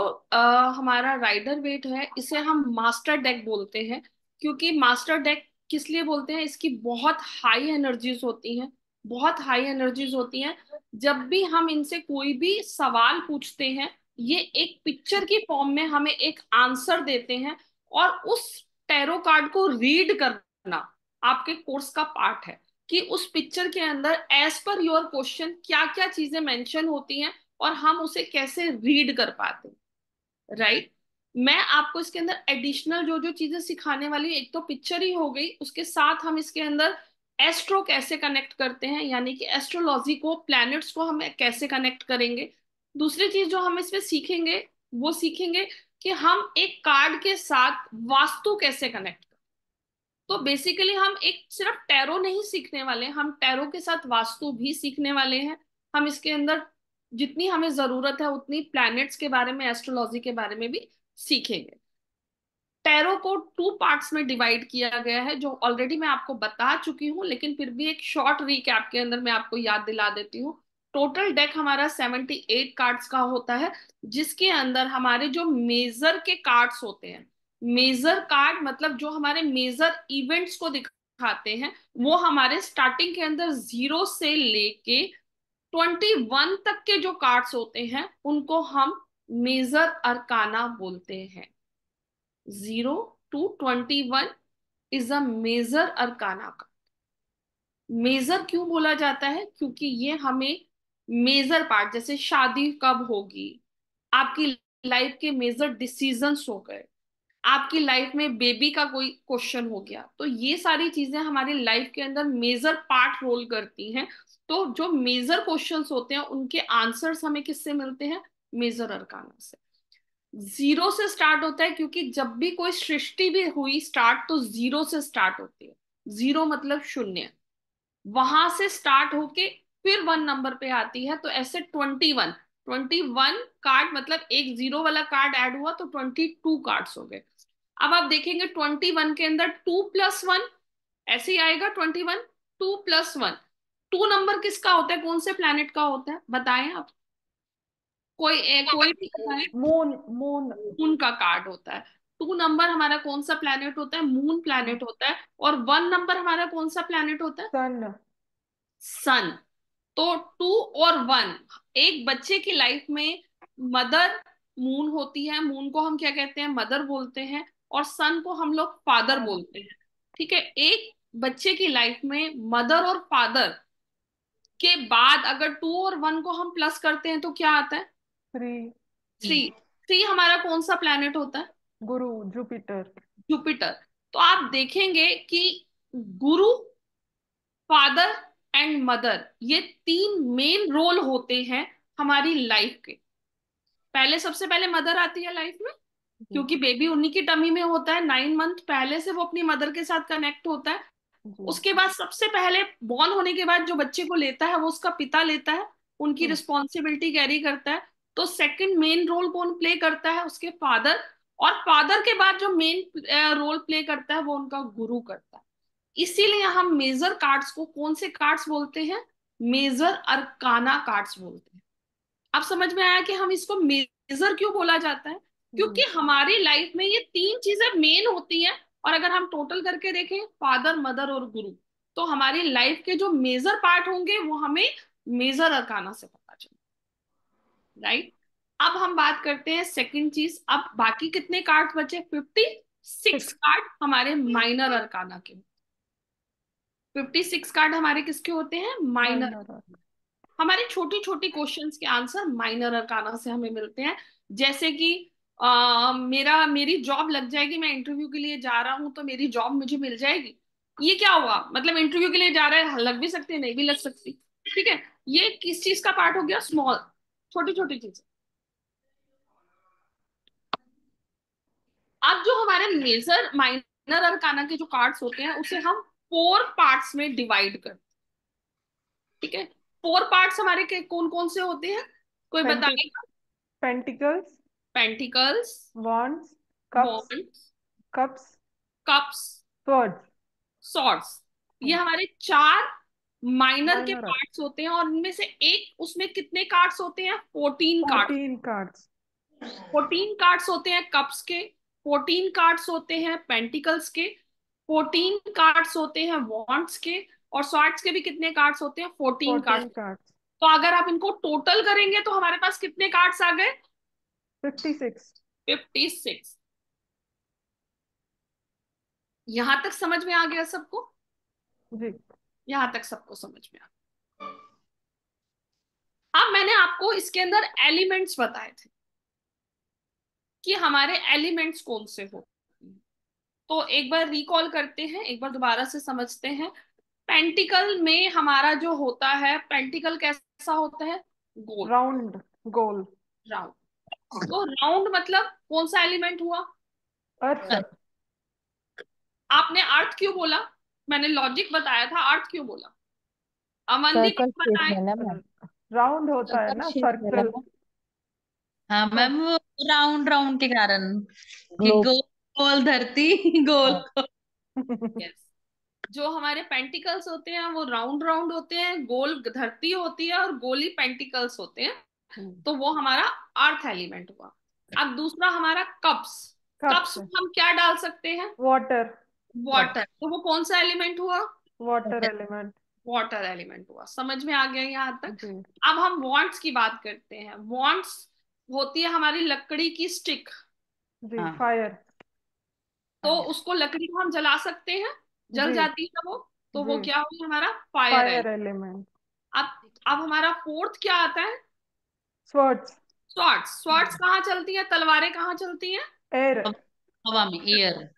Speaker 1: हमारा राइडर वेट है इसे हम मास्टर डेक बोलते हैं। क्योंकि मास्टर डेक किस लिए बोलते हैं, इसकी बहुत हाई एनर्जीज होती हैं, बहुत हाई एनर्जीज होती हैं। जब भी हम इनसे कोई भी सवाल पूछते हैं, ये एक पिक्चर की फॉर्म में हमें एक आंसर देते हैं। और उस टैरो कार्ड को रीड करना आपके कोर्स का पार्ट है, कि उस पिक्चर के अंदर एज पर योर क्वेश्चन क्या क्या चीजें मेंशन होती हैं और हम उसे कैसे रीड कर पाते हैं। राइट। मैं आपको इसके अंदर एडिशनल जो जो चीजें सिखाने वाली हूँ, एक तो पिक्चर ही हो गई, उसके साथ हम इसके अंदर एस्ट्रो कैसे कनेक्ट करते हैं, यानी कि एस्ट्रोलॉजी को, प्लैनेट्स को हम कैसे कनेक्ट करेंगे। दूसरी चीज जो हम इसमें सीखेंगे वो सीखेंगे कि हम एक कार्ड के साथ वास्तु कैसे कनेक्ट। तो बेसिकली हम एक सिर्फ टैरो नहीं सीखने वाले, हम टैरो के साथ वास्तु भी सीखने वाले हैं। हम इसके अंदर जितनी हमें जरूरत है उतनी प्लैनेट्स के बारे में, एस्ट्रोलॉजी के बारे में भी सीखेंगे। टैरो को 2 पार्ट्स में डिवाइड किया गया है, जो ऑलरेडी मैं आपको बता चुकी हूँ, लेकिन फिर भी एक शॉर्ट रिकैप के अंदर मैं आपको याद दिला देती हूँ। टोटल डेक हमारा 78 कार्ड्स का होता है, जिसके अंदर हमारे जो मेजर के कार्ड्स होते हैं, मेजर कार्ड मतलब जो हमारे मेजर इवेंट्स को दिखाते हैं, वो हमारे स्टार्टिंग के अंदर 0 से लेके 21 तक के जो कार्ड्स होते हैं उनको हम मेजर अरकाना बोलते हैं। 0 to 21 is a major arcana का। मेजर क्यों बोला जाता है, क्योंकि ये हमें मेजर पार्ट, जैसे शादी कब होगी, आपकी लाइफ के मेजर डिसीजंस हो गए, आपकी लाइफ में बेबी का कोई क्वेश्चन हो गया, तो ये सारी चीजें हमारी लाइफ के अंदर मेजर पार्ट रोल करती हैं। तो जो मेजर क्वेश्चंस होते हैं उनके आंसर्स हमें किससे मिलते हैं, मेजर अरकाना से। 0 से स्टार्ट होता है, क्योंकि जब भी कोई सृष्टि भी हुई स्टार्ट तो 0 से स्टार्ट होती है। 0 मतलब शून्य, वहां से स्टार्ट होके फिर 1 नंबर पे आती है। तो ऐसे 21 कार्ड, मतलब एक 0 वाला कार्ड ऐड हुआ तो 22 कार्ड्स हो गए। अब आप देखेंगे 21 के अंदर 2+1 ऐसे ही आएगा। 21, 2+1, 2 नंबर किसका होता है, कौन से प्लैनेट का होता है, बताएं आप। कोई भी बताएं।
Speaker 4: मून मून
Speaker 1: मून का कार्ड होता है। 2 नंबर हमारा कौन सा प्लैनेट होता है, मून प्लैनेट होता है। और 1 नंबर हमारा कौन सा प्लैनेट होता है,
Speaker 4: सन
Speaker 1: सन। तो 2 और 1 एक बच्चे की लाइफ में मदर मून होती है, मून को हम क्या कहते हैं, मदर बोलते हैं, और सन को हम लोग फादर बोलते हैं। ठीक है। एक बच्चे की लाइफ में मदर और फादर के बाद अगर 2 और 1 को हम प्लस करते हैं तो क्या आता है,
Speaker 4: थ्री
Speaker 1: 3। 3 हमारा कौन सा प्लैनेट होता है,
Speaker 4: गुरु जुपिटर
Speaker 1: जुपिटर। तो आप देखेंगे कि गुरु, फादर एंड मदर, ये 3 मेन रोल होते हैं हमारी लाइफ के। पहले सबसे पहले मदर आती है लाइफ में,
Speaker 4: जी
Speaker 1: क्योंकि बेबी उन्हीं की टमी में होता है, 9 मंथ पहले से वो अपनी मदर के साथ कनेक्ट होता है।
Speaker 4: जी
Speaker 1: उसके बाद सबसे पहले बॉर्न होने के बाद जो बच्चे को लेता है वो उसका पिता लेता है, उनकी
Speaker 4: हम्म,
Speaker 1: रिस्पॉन्सिबिलिटी कैरी करता है। तो सेकंड मेन रोल कौन प्ले करता है, उसके फादर। और फादर के बाद जो मेन रोल प्ले करता है वो उनका गुरु करता है। इसीलिए हम मेजर कार्ड्स को कौन से कार्ड्स बोलते हैं, मेजर अरकाना कार्ड्स बोलते हैं। अब समझ में आया कि हम इसको मेजर क्यों बोला जाता है, क्योंकि
Speaker 4: जी
Speaker 1: हमारी लाइफ में ये 3 चीजें मेन होती हैं। और अगर हम टोटल करके देखें, फादर, मदर और गुरु, तो हमारी लाइफ के जो मेजर पार्ट होंगे वो हमें मेजर अरकाना से पता चले। राइट। अब हम बात करते हैं सेकंड चीज। अब बाकी कितने कार्ड बचे, 56
Speaker 4: सिक्स
Speaker 1: कार्ड हमारे माइनर अरकाना के। 56 कार्ड हमारे किसके होते हैं, माइनर।
Speaker 4: माइनर
Speaker 1: हमारे छोटी छोटी क्वेश्चंस के आंसर माइनर अरकाना से हमें मिलते हैं। जैसे कि मेरी जॉब लग जाएगी, मैं इंटरव्यू के लिए जा रहा हूं तो मेरी जॉब मुझे मिल जाएगी। ये क्या हुआ, मतलब इंटरव्यू के लिए जा रहा है, लग भी सकती है नहीं भी लग सकती। ठीक है। ये किस चीज का पार्ट हो गया, स्मॉल, छोटी छोटी चीजें। अब जो हमारे मेजर माइनर अरकाना के जो कार्ड्स होते हैं उसे हम 4 पार्ट्स में डिवाइड करते हैं। ठीक है। 4 पार्ट्स हमारे के कौन कौन से होते हैं, कोई
Speaker 4: पेंटिक
Speaker 1: बताएगा।
Speaker 4: Pentacles,
Speaker 1: pentacles,
Speaker 4: wands, cups,
Speaker 1: wands,
Speaker 4: cups,
Speaker 1: cups,
Speaker 4: swords.
Speaker 1: Swords. ये हमारे चार माइनर के
Speaker 4: Minor.
Speaker 1: पार्ट्स होते हैं, और उनमें से एक, उसमें कितने कार्ड्स होते हैं? 14 कार्ड्स।
Speaker 4: 14 cards.
Speaker 1: 14 कार्ड्स होते हैं कप्स के, 14 कार्ड्स होते हैं पेंटिकल्स के, 14 कार्ड्स होते हैं वॉन्ड्स के, और सॉर्ड्स के भी कितने कार्ड्स होते हैं? 14 कार्ड्स।
Speaker 4: 14 cards.
Speaker 1: तो अगर आप इनको टोटल करेंगे तो हमारे पास कितने कार्ड्स आ गए?
Speaker 4: 56.
Speaker 1: 56। यहां तक समझ में आ गया सबको?
Speaker 4: जी.
Speaker 1: यहां तक सबको समझ में आ गया। अब मैंने आपको इसके अंदर एलिमेंट्स बताए थे कि हमारे एलिमेंट्स कौन से होते हैं। तो एक बार रिकॉल करते हैं, एक बार दोबारा से समझते हैं। पेंटिकल में हमारा जो होता है, पेंटिकल कैसा होता है? गोल,
Speaker 4: Round. Goal.
Speaker 1: राउंड। तो राउंड मतलब कौन सा एलिमेंट हुआ?
Speaker 4: Earth.
Speaker 1: आपने अर्थ क्यों बोला? मैंने लॉजिक बताया था, अर्थ क्यों बोला? अमनदीप
Speaker 5: सर्कल शेप
Speaker 1: बताए।
Speaker 5: में ना मैम,
Speaker 4: राउंड होता है
Speaker 5: सर्कल
Speaker 4: ना,
Speaker 5: शेप में ना
Speaker 4: सर्कल.
Speaker 5: मैम,
Speaker 3: हाँ मैम, वो राउंड राउंड के कारण कि
Speaker 5: ग्लोब।
Speaker 3: गोल गोल धरती गोल
Speaker 5: हाँ,
Speaker 3: गोल।
Speaker 1: यस, जो हमारे पेंटिकल्स होते हैं वो राउंड राउंड होते हैं, गोल धरती होती है और गोली पेंटिकल्स होते हैं। तो वो हमारा अर्थ एलिमेंट हुआ। अब दूसरा हमारा कप्स। Cups
Speaker 4: cups.
Speaker 1: में हम क्या डाल सकते हैं?
Speaker 4: वाटर.
Speaker 1: वाटर। तो वो कौन सा एलिमेंट हुआ?
Speaker 4: Water element.
Speaker 1: वाटर एलिमेंट हुआ। समझ में आ गया यहाँ तक?
Speaker 4: जी.
Speaker 1: अब हम वॉन्ट्स की बात करते हैं। वॉन्ट्स होती है हमारी लकड़ी की स्टिक।
Speaker 4: जी.
Speaker 3: हाँ
Speaker 4: फायर.
Speaker 1: तो उसको, लकड़ी को हम जला सकते हैं, जल
Speaker 4: जी.
Speaker 1: जाती है वो, तो वो
Speaker 4: जी.
Speaker 1: क्या हुआ हमारा? Fire
Speaker 4: fire
Speaker 1: element.
Speaker 4: एलिमेंट.
Speaker 1: अब हमारा फोर्थ क्या आता है?
Speaker 4: स्वर्ड्स.
Speaker 1: स्वॉर्ड्स। स्वॉर्ड्स कहाँ चलती हैं? तलवारें कहाँ चलती हैं?
Speaker 4: एयर.
Speaker 3: हवा में, एयर।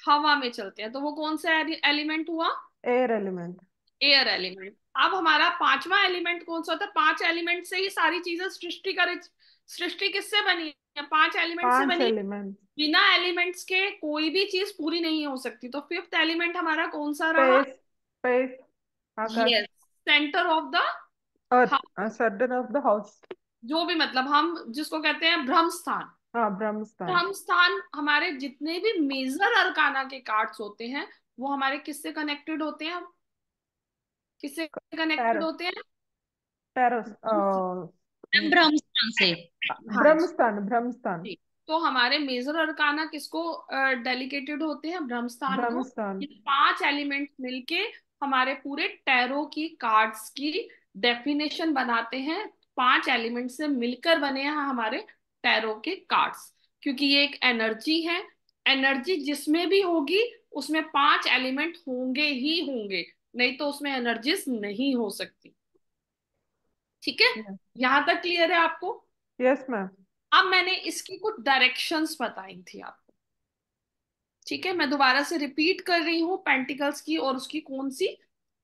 Speaker 1: हवा में चलते हैं। तो वो कौन सा एलिमेंट हुआ?
Speaker 4: Air element.
Speaker 1: Air element. अब हमारा पांचवा एलिमेंट कौन सा होता है? पांच एलिमेंट से ही सारी चीजें सृष्टि किससे बनी है? पांच एलिमेंट से
Speaker 4: 5
Speaker 1: बनी है।
Speaker 4: एलिमेंट.
Speaker 1: बिना एलिमेंट्स के कोई भी चीज पूरी नहीं हो सकती। तो फिफ्थ एलिमेंट हमारा कौन सा रहा?
Speaker 4: स्पेस. स्पेस. आकाश.
Speaker 1: Yes, centre of the,
Speaker 4: earth. सर्डन ऑफ द हाउस.
Speaker 1: जो भी, मतलब हम जिसको कहते हैं ब्रह्म स्थान।
Speaker 4: हाँ, ब्रह्मस्थान.
Speaker 1: ब्रह्म स्थान, हमारे जितने भी मेजर अरकाना के कार्ड्स होते हैं वो हमारे किससे कनेक्टेड होते हैं? किससे कनेक्टेड
Speaker 4: टैरो.
Speaker 1: होते हैं?
Speaker 4: टैरोस.
Speaker 3: ब्रह्म स्थान से।
Speaker 1: हाँ जी।
Speaker 4: ब्रह्मस्थान. ब्रह्मस्थान.
Speaker 1: जी। तो हमारे मेजर अरकाना किसको डेलिकेटेड होते हैं? ब्रह्मस्थान को।
Speaker 4: ब्रह्मस्थान.
Speaker 1: ये पांच एलिमेंट मिलके हमारे पूरे टैरो की कार्ड्स की डेफिनेशन बनाते हैं। पांच एलिमेंट से मिलकर बने हैं हमारे टैरो के कार्ड्स। क्योंकि ये एक एनर्जी है, एनर्जी जिसमें भी होगी उसमें पांच एलिमेंट होंगे ही होंगे, नहीं तो उसमें एनर्जीज नहीं हो सकती। ठीक है? यहां तक क्लियर है आपको?
Speaker 4: Yes ma'am.
Speaker 1: अब मैंने इसकी कुछ डायरेक्शंस बताई थी आपको। ठीक है, मैं दोबारा से रिपीट कर रही हूँ पेंटिकल्स की, और उसकी कौन सी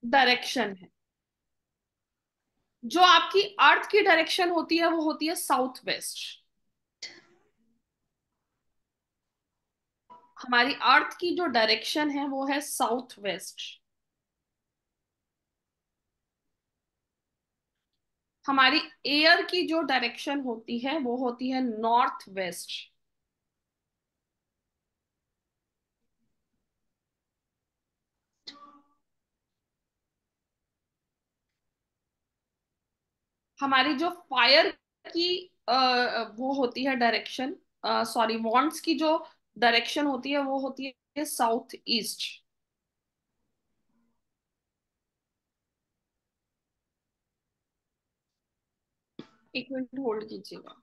Speaker 1: डायरेक्शन है। जो आपकी अर्थ की डायरेक्शन होती है वो होती है साउथ वेस्ट। हमारी अर्थ की जो डायरेक्शन है वो है साउथ वेस्ट। हमारी एयर की जो डायरेक्शन होती है वो होती है नॉर्थ वेस्ट। हमारी जो फायर की वो होती है डायरेक्शन, सॉरी, वॉन्ट्स की जो डायरेक्शन होती है वो होती है साउथ ईस्ट। एक मिनट होल्ड कीजिएगा।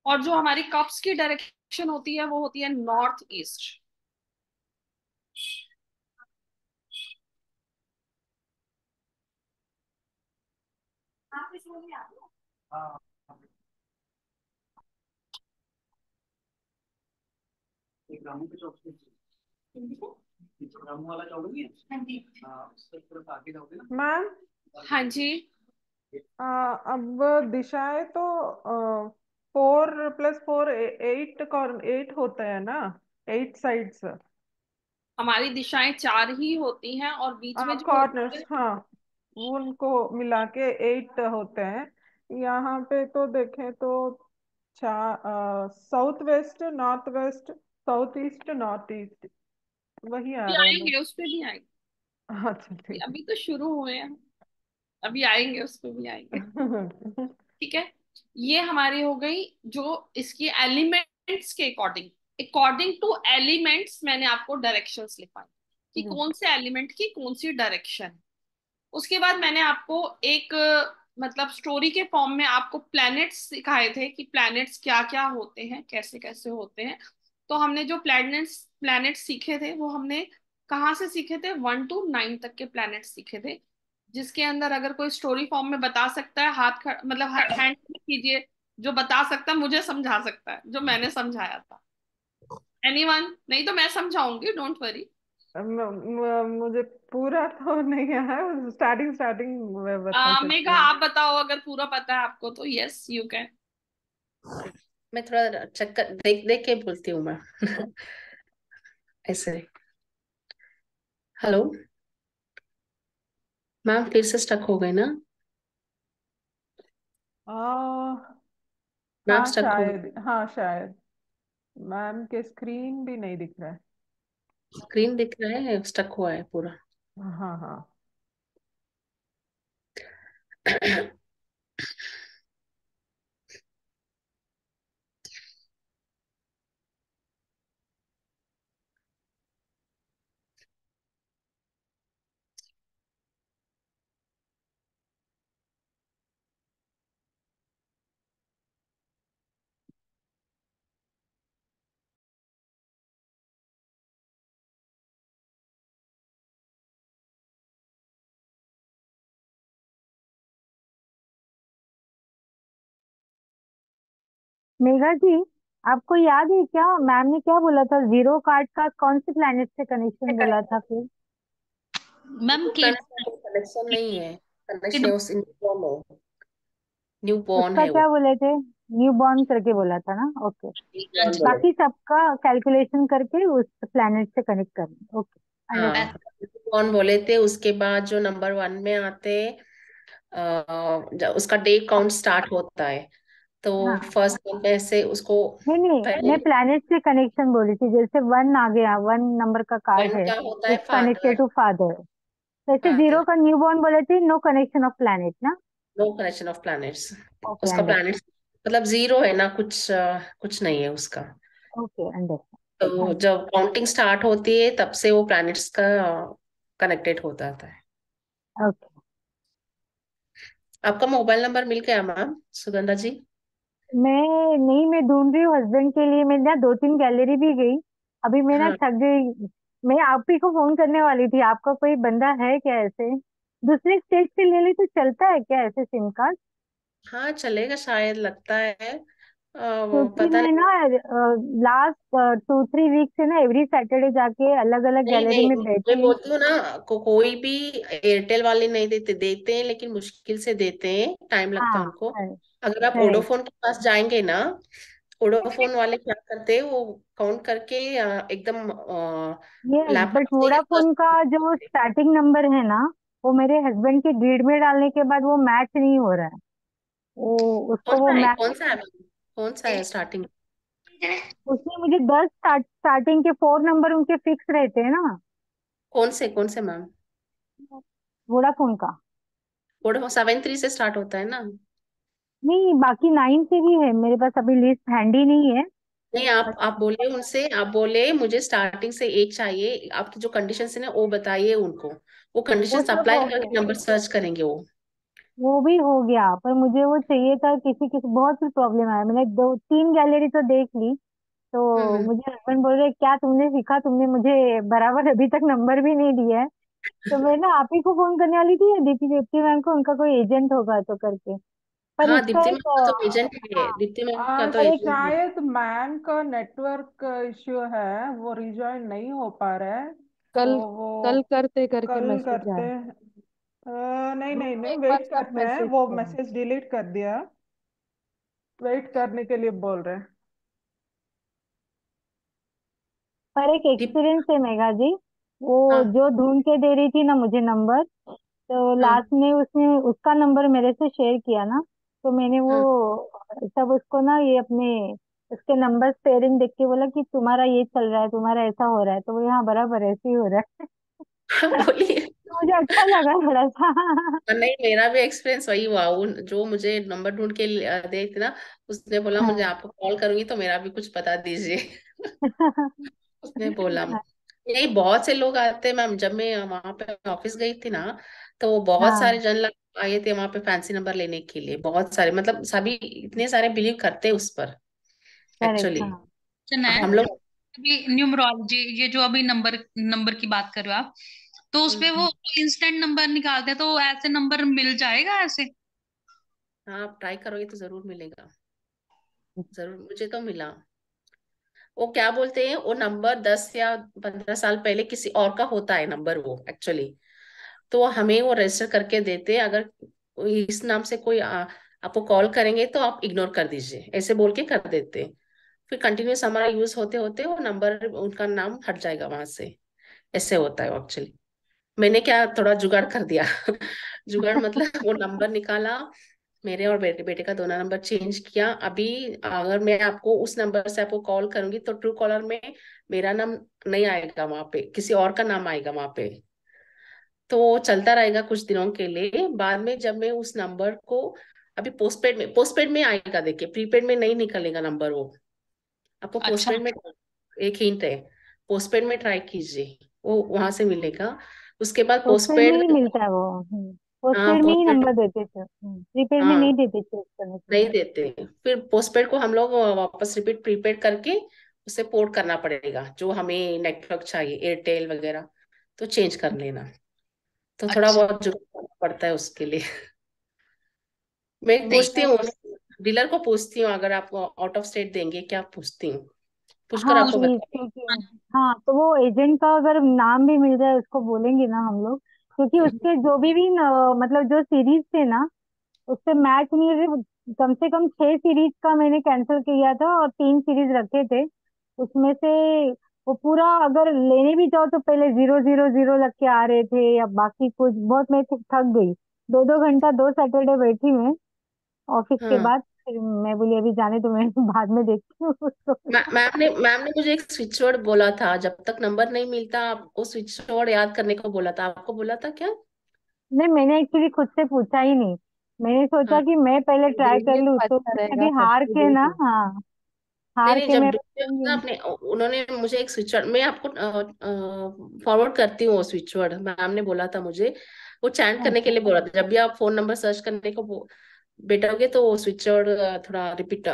Speaker 1: और जो हमारी कप्स की डायरेक्शन होती है वो होती है नॉर्थ ईस्ट।
Speaker 6: हाँ, एक रामू के चौक से रामू वाला चौक नहीं है? हाँ, उससे थोड़ा आगे जाओगे ना।
Speaker 4: मैम,
Speaker 1: हाँ जी।
Speaker 4: अब दिशाएं तो 4 + 4 8 8 होता है ना, 8 साइड्स.
Speaker 1: हमारी दिशाएं चार ही होती हैं और बीच में
Speaker 4: हाँ,
Speaker 1: जो होती
Speaker 4: कॉर्नर्स,
Speaker 1: है।
Speaker 4: हाँ, उनको मिला के 8 होते हैं। यहाँ पे तो देखें तो चार, south west, north west, south east, north east, वही आ
Speaker 1: भी
Speaker 4: रहे हैं बस।
Speaker 1: आएंगे, उस पे भी आएंगे।
Speaker 4: अच्छा, ठीक
Speaker 1: अभी तो शुरू हुए हैं, अभी आएंगे, उस पे भी आएंगे।
Speaker 4: है।
Speaker 1: ठीक है। ये हमारी हो गई जो इसकी एलिमेंट्स के अकॉर्डिंग, अकॉर्डिंग टू एलिमेंट्स मैंने आपको डायरेक्शंस लिखवाई कि
Speaker 4: जी।
Speaker 1: कौन से एलिमेंट की कौन सी डायरेक्शन। उसके बाद मैंने आपको एक मतलब स्टोरी के फॉर्म में आपको प्लैनेट्स सिखाए थे कि प्लैनेट्स क्या क्या होते हैं, कैसे कैसे होते हैं। तो हमने जो प्लैनेट्स प्लैनेट्स सीखे थे वो हमने कहाँ से सीखे थे, 1 to 9 तक के प्लैनेट्स सीखे थे। जिसके अंदर अगर कोई स्टोरी फॉर्म में बता सकता है, मतलब हैंड कीजिए, जो बता सकता है मुझे समझा सकता है जो मैंने समझाया था। एनीवन? नहीं तो मैं समझाऊंगी, डोंट वरी।
Speaker 4: मुझे पूरा तो नहीं है, स्टार्टिंग स्टार्टिंग में बता सकते
Speaker 1: मेघा
Speaker 4: हैं।
Speaker 1: आप बताओ, अगर पूरा पता है आपको तो यस यू कैन।
Speaker 7: मैं थोड़ा चक्कर देख देख के बोलती हूँ मैं। ऐसे। हेलो मैम, फिर से स्टक हो गए ना?
Speaker 4: आ,
Speaker 7: मैम
Speaker 4: हाँ
Speaker 7: स्टक हो
Speaker 4: शायद, हाँ शायद। मैम के स्क्रीन भी नहीं दिख रहा है।
Speaker 7: स्क्रीन दिख रहा है, स्टक हुआ है पूरा।
Speaker 4: हाँ, हाँ।
Speaker 2: मेघा जी, आपको याद है क्या मैम ने क्या बोला था, जीरो कार्ड का कौन से प्लेनेट से कनेक्शन बोला था फिर?
Speaker 3: मैम
Speaker 7: जीरो
Speaker 3: केट
Speaker 7: प्लैनेट का कोई कनेक्शन नहीं है।
Speaker 3: केट
Speaker 7: कनेक्शन है, उस न्यू है, न्यू बॉर्न
Speaker 2: उसका
Speaker 7: है वो।
Speaker 2: क्या बोले थे? न्यू बॉर्न करके बोला था ना, ओके।
Speaker 7: न्यू बॉर्न बोले।
Speaker 2: बाकी सबका कैलकुलेशन करके उस प्लेनेट से कनेक्ट करना, ओके,
Speaker 7: हाँ,
Speaker 2: अंडरस्टैंड।
Speaker 7: न्यू बॉर्न बोले थे। उसके बाद जो नंबर 1 में आते, उसका डे काउंट स्टार्ट होता है। तो
Speaker 2: हाँ,
Speaker 7: फर्स्ट में से उसको
Speaker 2: नहीं नहीं,
Speaker 7: पहले
Speaker 2: मैं प्लेनेट से कनेक्शन बोली थी, जैसे वन आ गया, वन नंबर का कार्ड
Speaker 7: 1
Speaker 2: है,
Speaker 7: का होता है
Speaker 2: it's connected
Speaker 7: father.
Speaker 2: To father. वैसे जीरो
Speaker 7: फादर,
Speaker 2: का न्यू बॉर्न बोले थे, नो कनेक्शन ऑफ प्लेनेट ना।
Speaker 7: No connection of planets.
Speaker 2: Okay,
Speaker 7: उसका
Speaker 2: अंडरस्टैंड।
Speaker 7: प्लैनेट मतलब जीरो है ना, कुछ नहीं है उसका।
Speaker 2: ओके,
Speaker 7: तो
Speaker 2: अंडरस्टैंड।
Speaker 7: जब काउंटिंग स्टार्ट होती है तब से वो प्लैनेट्स का कनेक्टेड हो जाता है।
Speaker 2: ओके।
Speaker 7: आपका मोबाइल नंबर मिल गया मैम सुगंधा जी?
Speaker 2: मैं ढूंढ रही हूँ हस्बैंड के लिए, मैं ना 2-3 गैलरी भी गई, अभी मैं ना
Speaker 7: हाँ,
Speaker 2: थक गई। मैं आप ही को फोन करने वाली थी, आपका कोई बंदा है क्या ऐसे? दूसरे स्टेट से ले ली तो चलता है क्या ऐसे सिम कार्ड?
Speaker 7: हाँ चलेगा शायद, लगता है। वो
Speaker 2: क्योंकि
Speaker 7: पता
Speaker 2: मैं
Speaker 7: नहीं।
Speaker 2: ना लास्ट 2-3 वीक से ना एवरी सैटरडे जाके अलग अलग
Speaker 7: नहीं
Speaker 2: गैलरी
Speaker 7: नहीं,
Speaker 2: में
Speaker 7: मैं
Speaker 2: बैठी।
Speaker 7: बोलती हूँ ना, कोई भी एयरटेल वाले नहीं देते, देते हैं लेकिन मुश्किल से देते हैं, टाइम लगता है
Speaker 2: हाँ,
Speaker 7: उनको।
Speaker 2: करेक्ट,
Speaker 7: अगर आप
Speaker 2: करेक्ट।
Speaker 7: वोडाफोन के पास जाएंगे ना, वोडाफोन वाले क्या करते हैं, वो काउंट करके एकदम
Speaker 2: यस, बट
Speaker 7: लैपटॉप से ही
Speaker 2: वोडाफोन का जो स्टार्टिंग नंबर है ना, वो मेरे हस्बैंड के ग्रिड में डालने के बाद वो मैच नहीं हो रहा है, वो उसको वो मैच।
Speaker 7: कौन सा है कौन सा है स्टार्टिंग?
Speaker 2: उसमें मुझे 10 स्टार्टिंग के 4 नंबर उनके फिक्स रहते हैं ना,
Speaker 7: कौन से मैम?
Speaker 2: वोडाफोन का।
Speaker 7: वोडाफोन 7 3 से स्टार्ट होता है ना?
Speaker 2: नहीं, बाकी 9 से भी है मेरे पास, अभी लिस्ट हैंडी नहीं है।
Speaker 7: नहीं, आप बोले उनसे, आप बोले मुझे स्टार्टिंग से एक चाहिए, आपकी जो कंडीशन है ना वो बताइए उनको। वो
Speaker 2: वो
Speaker 7: कंडीशन
Speaker 2: सब
Speaker 7: अप्लाई
Speaker 2: हो गया,
Speaker 7: करके नंबर सर्च करेंगे वो।
Speaker 2: वो भी हो गया, पर मुझे वो चाहिए था, किसी किसी बहुत सी प्रॉब्लम आया, मैंने 2-3 गैलरी तो देख ली। तो
Speaker 7: हम्म।
Speaker 2: मुझे हस्बैंड बोल रहे क्या तुमने सीखा, तुमने मुझे बराबर अभी तक नंबर भी नहीं दिया है। तो मैं ना आप ही को फोन करने वाली थी, दीप्ति दीप्ति मैम को, उनका कोई एजेंट होगा तो करके। पर
Speaker 7: हाँ,
Speaker 2: इसका
Speaker 7: दीप्ति मैम
Speaker 2: एक
Speaker 7: का तो एजेंट है,
Speaker 2: हाँ,
Speaker 7: दीप्ति मैम का तो
Speaker 4: आज
Speaker 2: पर एक
Speaker 7: एजेंट है।
Speaker 4: शायद मैम का नेटवर्क इश्यू है, वो रिजॉइन नहीं हो पा रहा है। तो
Speaker 5: कल
Speaker 4: वो
Speaker 5: कल करते करके
Speaker 4: कल
Speaker 5: मैसेज
Speaker 4: करते
Speaker 5: आया।
Speaker 4: हैं। नहीं
Speaker 5: ग्रुप
Speaker 4: नहीं
Speaker 5: में
Speaker 4: नहीं,
Speaker 5: एक बार
Speaker 4: वेट
Speaker 5: सब
Speaker 4: करते हैं,
Speaker 5: मैसेज
Speaker 4: वो
Speaker 5: करें।
Speaker 4: मैसेज डिलीट कर दिया। वेट करने के लिए बोल रहे हैं।
Speaker 2: पर एक
Speaker 7: दीप
Speaker 2: एक्सपीरियंस है मेघा जी, वो
Speaker 7: हाँ
Speaker 2: जो ढूंढ के दे रही थी ना मुझे नंबर, तो
Speaker 7: हाँ
Speaker 2: लास्ट में उसने उसका नंबर मेरे से शेयर किया ना, तो मैंने वो
Speaker 7: हाँ।
Speaker 2: तब उसको ना ये अपने उसके नंबर पेयरिंग देख के बोला कि तुम्हारा ये चल रहा है, तुम्हारा ऐसा हो रहा है, तो वो यहाँ बराबर ऐसे ही हो रहा है।
Speaker 7: बोलिए।
Speaker 2: तो मुझे अच्छा लगा थोड़ा सा।
Speaker 7: नहीं, मेरा भी एक्सपीरियंस वही हुआ। वो जो मुझे नंबर ढूंढ के दे थी ना, उसने बोला मुझे
Speaker 2: हाँ।
Speaker 7: आपको कॉल करूंगी तो मेरा भी कुछ बता दीजिए। उसने बोला। यही बहुत से लोग आते हैं मैम। जब मैं वहां पे ऑफिस गई थी ना, तो बहुत सारे
Speaker 2: हाँ।
Speaker 7: जन लोग आए थे वहां पे फैंसी नंबर लेने के लिए। बहुत सारे, मतलब सभी इतने सारे बिलीव करते हैं उस पर
Speaker 2: करेक्ट।
Speaker 7: एक्चुअली।
Speaker 2: हाँ।
Speaker 7: अब
Speaker 3: है
Speaker 7: हम लोग।
Speaker 3: अभी न्यूमरोलॉजी, ये जो अभी नंबर नंबर की बात कर रहे हो आप, तो उसपे वो इंस्टेंट नंबर निकालते हैं, तो ऐसे नंबर मिल जाएगा ऐसे?
Speaker 7: हाँ, आप ट्राई करोगे तो जरूर मिलेगा। जरूर, मुझे तो मिला। वो क्या बोलते हैं, वो नंबर 10 या 15 साल पहले किसी और का होता है नंबर वो एक्चुअली। तो हमें वो रजिस्टर करके देते हैं। अगर इस नाम से कोई आपको कॉल करेंगे तो आप इग्नोर कर दीजिए, ऐसे बोल के कर देते हैं। फिर कंटिन्यूस हमारा यूज होते होते वो नंबर, उनका नाम हट जाएगा वहां से। ऐसे होता है एक्चुअली। मैंने क्या थोड़ा जुगाड़ कर दिया। जुगाड़ मतलब वो नंबर निकाला, मेरे और बेटे बेटे का दोनों नंबर चेंज किया। अभी अगर मैं आपको उस नंबर से आपको कॉल करूंगी तो ट्रू कॉलर में मेरा नाम नहीं आएगा, वहां पे किसी और का नाम आएगा वहां पे। तो वो चलता रहेगा कुछ दिनों के लिए। बाद में जब मैं उस नंबर को, अभी पोस्टपेड में आएगा, देखिए प्रीपेड में नहीं निकलेगा नंबर वो। आपको
Speaker 3: अच्छा।
Speaker 7: पोस्टपेड में, एक हिंट है, पोस्टपेड में ट्राई कीजिए, वो वहां से मिलेगा। उसके बाद
Speaker 2: पोस्टपेड में
Speaker 7: पोस्टपेड
Speaker 2: ही
Speaker 7: में।
Speaker 2: मिलता है वो।
Speaker 7: हाँ
Speaker 2: पोस्टपेड में ही
Speaker 7: पोस्टपेड।
Speaker 2: नंबर देते थे, प्रीपेड में
Speaker 7: हाँ,
Speaker 2: नहीं देते चेक करने के लिए।
Speaker 7: नहीं देते। फिर पोस्टपेड को हम लोग वापस रिपीट प्रीपेड करके उसे पोर्ट करना पड़ेगा, जो हमें नेटवर्क चाहिए एयरटेल वगैरह, तो चेंज कर लेना। तो थोड़ा
Speaker 3: अच्छा।
Speaker 7: बहुत जो पड़ता है उसके लिए। मैं
Speaker 3: नहीं
Speaker 7: पूछती हूँ, डीलर को पूछती हूँ, अगर आपको आउट ऑफ स्टेट देंगे क्या, पूछती हूँ, पूछकर
Speaker 2: हाँ
Speaker 7: आपको
Speaker 2: प्लीज,
Speaker 7: बता।
Speaker 2: क्योंकि हाँ तो वो एजेंट का अगर नाम भी मिल जाए उसको बोलेंगे ना हम लोग, क्योंकि उसके जो भी मतलब जो सीरीज थे ना उससे मैच नहीं हो रहे। कम से कम 6 सीरीज का मैंने कैंसिल किया था और 3 सीरीज रखे थे उसमें से। वो पूरा अगर लेने भी जाओ तो पहले 000 लग के आ रहे थे, या बाकी कुछ बहुत, मैं थक गई। 2-2 घंटा 2 सैटरडे बैठी मैं ऑफिस के
Speaker 7: हाँ,
Speaker 2: बाद। फिर मैं बोली अभी जाने तो मैं बाद में देखती हूँ उसको।
Speaker 7: मैम ने मुझे एक स्विच वर्ड बोला था, जब तक नंबर नहीं मिलता आपको स्विच वर्ड याद करने को बोला था। आपको बोला था क्या?
Speaker 2: नहीं, मैंने एक्चुअली खुद से पूछा ही नहीं। मैंने सोचा
Speaker 7: हाँ।
Speaker 2: कि मैं पहले ट्राई कर
Speaker 5: देंगे
Speaker 2: लूँ,
Speaker 5: तो
Speaker 2: तो
Speaker 5: अच्छा
Speaker 2: मैं
Speaker 5: रहेगा,
Speaker 2: अभी हार
Speaker 5: सबको
Speaker 2: के
Speaker 5: दे
Speaker 2: ना,
Speaker 5: दो।
Speaker 2: हाँ
Speaker 7: नहीं
Speaker 2: हार
Speaker 7: नहीं,
Speaker 2: के
Speaker 7: जब
Speaker 2: मैं
Speaker 7: ढूंढते हो ना
Speaker 2: बोलूंगी।
Speaker 7: अपने, उन्होंने मुझे एक स्विच वर्ड, मैं आपको फॉरवर्ड करती हूँ वो स्विच वर्ड, मैम ने बोला था मुझे। वो चैंट करने के
Speaker 2: अच्छा।
Speaker 7: लिए बोला था, जब भी आप फोन नंबर सर्च करने को बैठोगे तो वो स्विच वर्ड थोड़ा रिपीट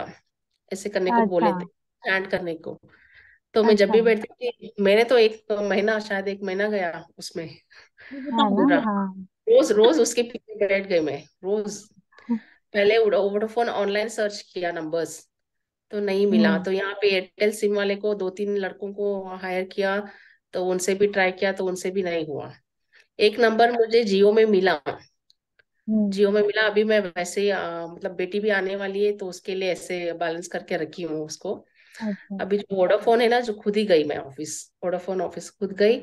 Speaker 7: ऐसे करने को
Speaker 2: अच्छा।
Speaker 7: बोले थे, चैंट करने को। तो मैं जब
Speaker 2: अच्छा।
Speaker 7: भी बैठती थी, मैंने तो एक महीना, शायद एक महीना गया उसमें
Speaker 3: मैं
Speaker 2: है ना।
Speaker 3: बताऊं?
Speaker 7: पूरा।
Speaker 2: हाँ।
Speaker 7: रोज रोज उसके पीछे बैठ गई मैं, रोज। पहले वोडाफोन ऑनलाइन सर्च किया नंबर्स, तो नहीं मिला।
Speaker 2: हम्म।
Speaker 7: तो यहाँ पे एयरटेल सिम वाले को 2-3 लड़कों को हायर किया, तो उनसे भी ट्राई किया, तो उनसे भी नहीं हुआ। एक नंबर मुझे जियो में मिला।
Speaker 2: हम्म।
Speaker 7: जियो में मिला। अभी मैं वैसे ही मतलब बेटी भी आने वाली है, तो उसके लिए ऐसे बैलेंस करके रखी हूँ उसको।
Speaker 2: अच्छा।
Speaker 7: अभी जो वोडाफोन है ना, जो खुद ही गई मैं ऑफिस, वोडाफोन ऑफिस खुद गई।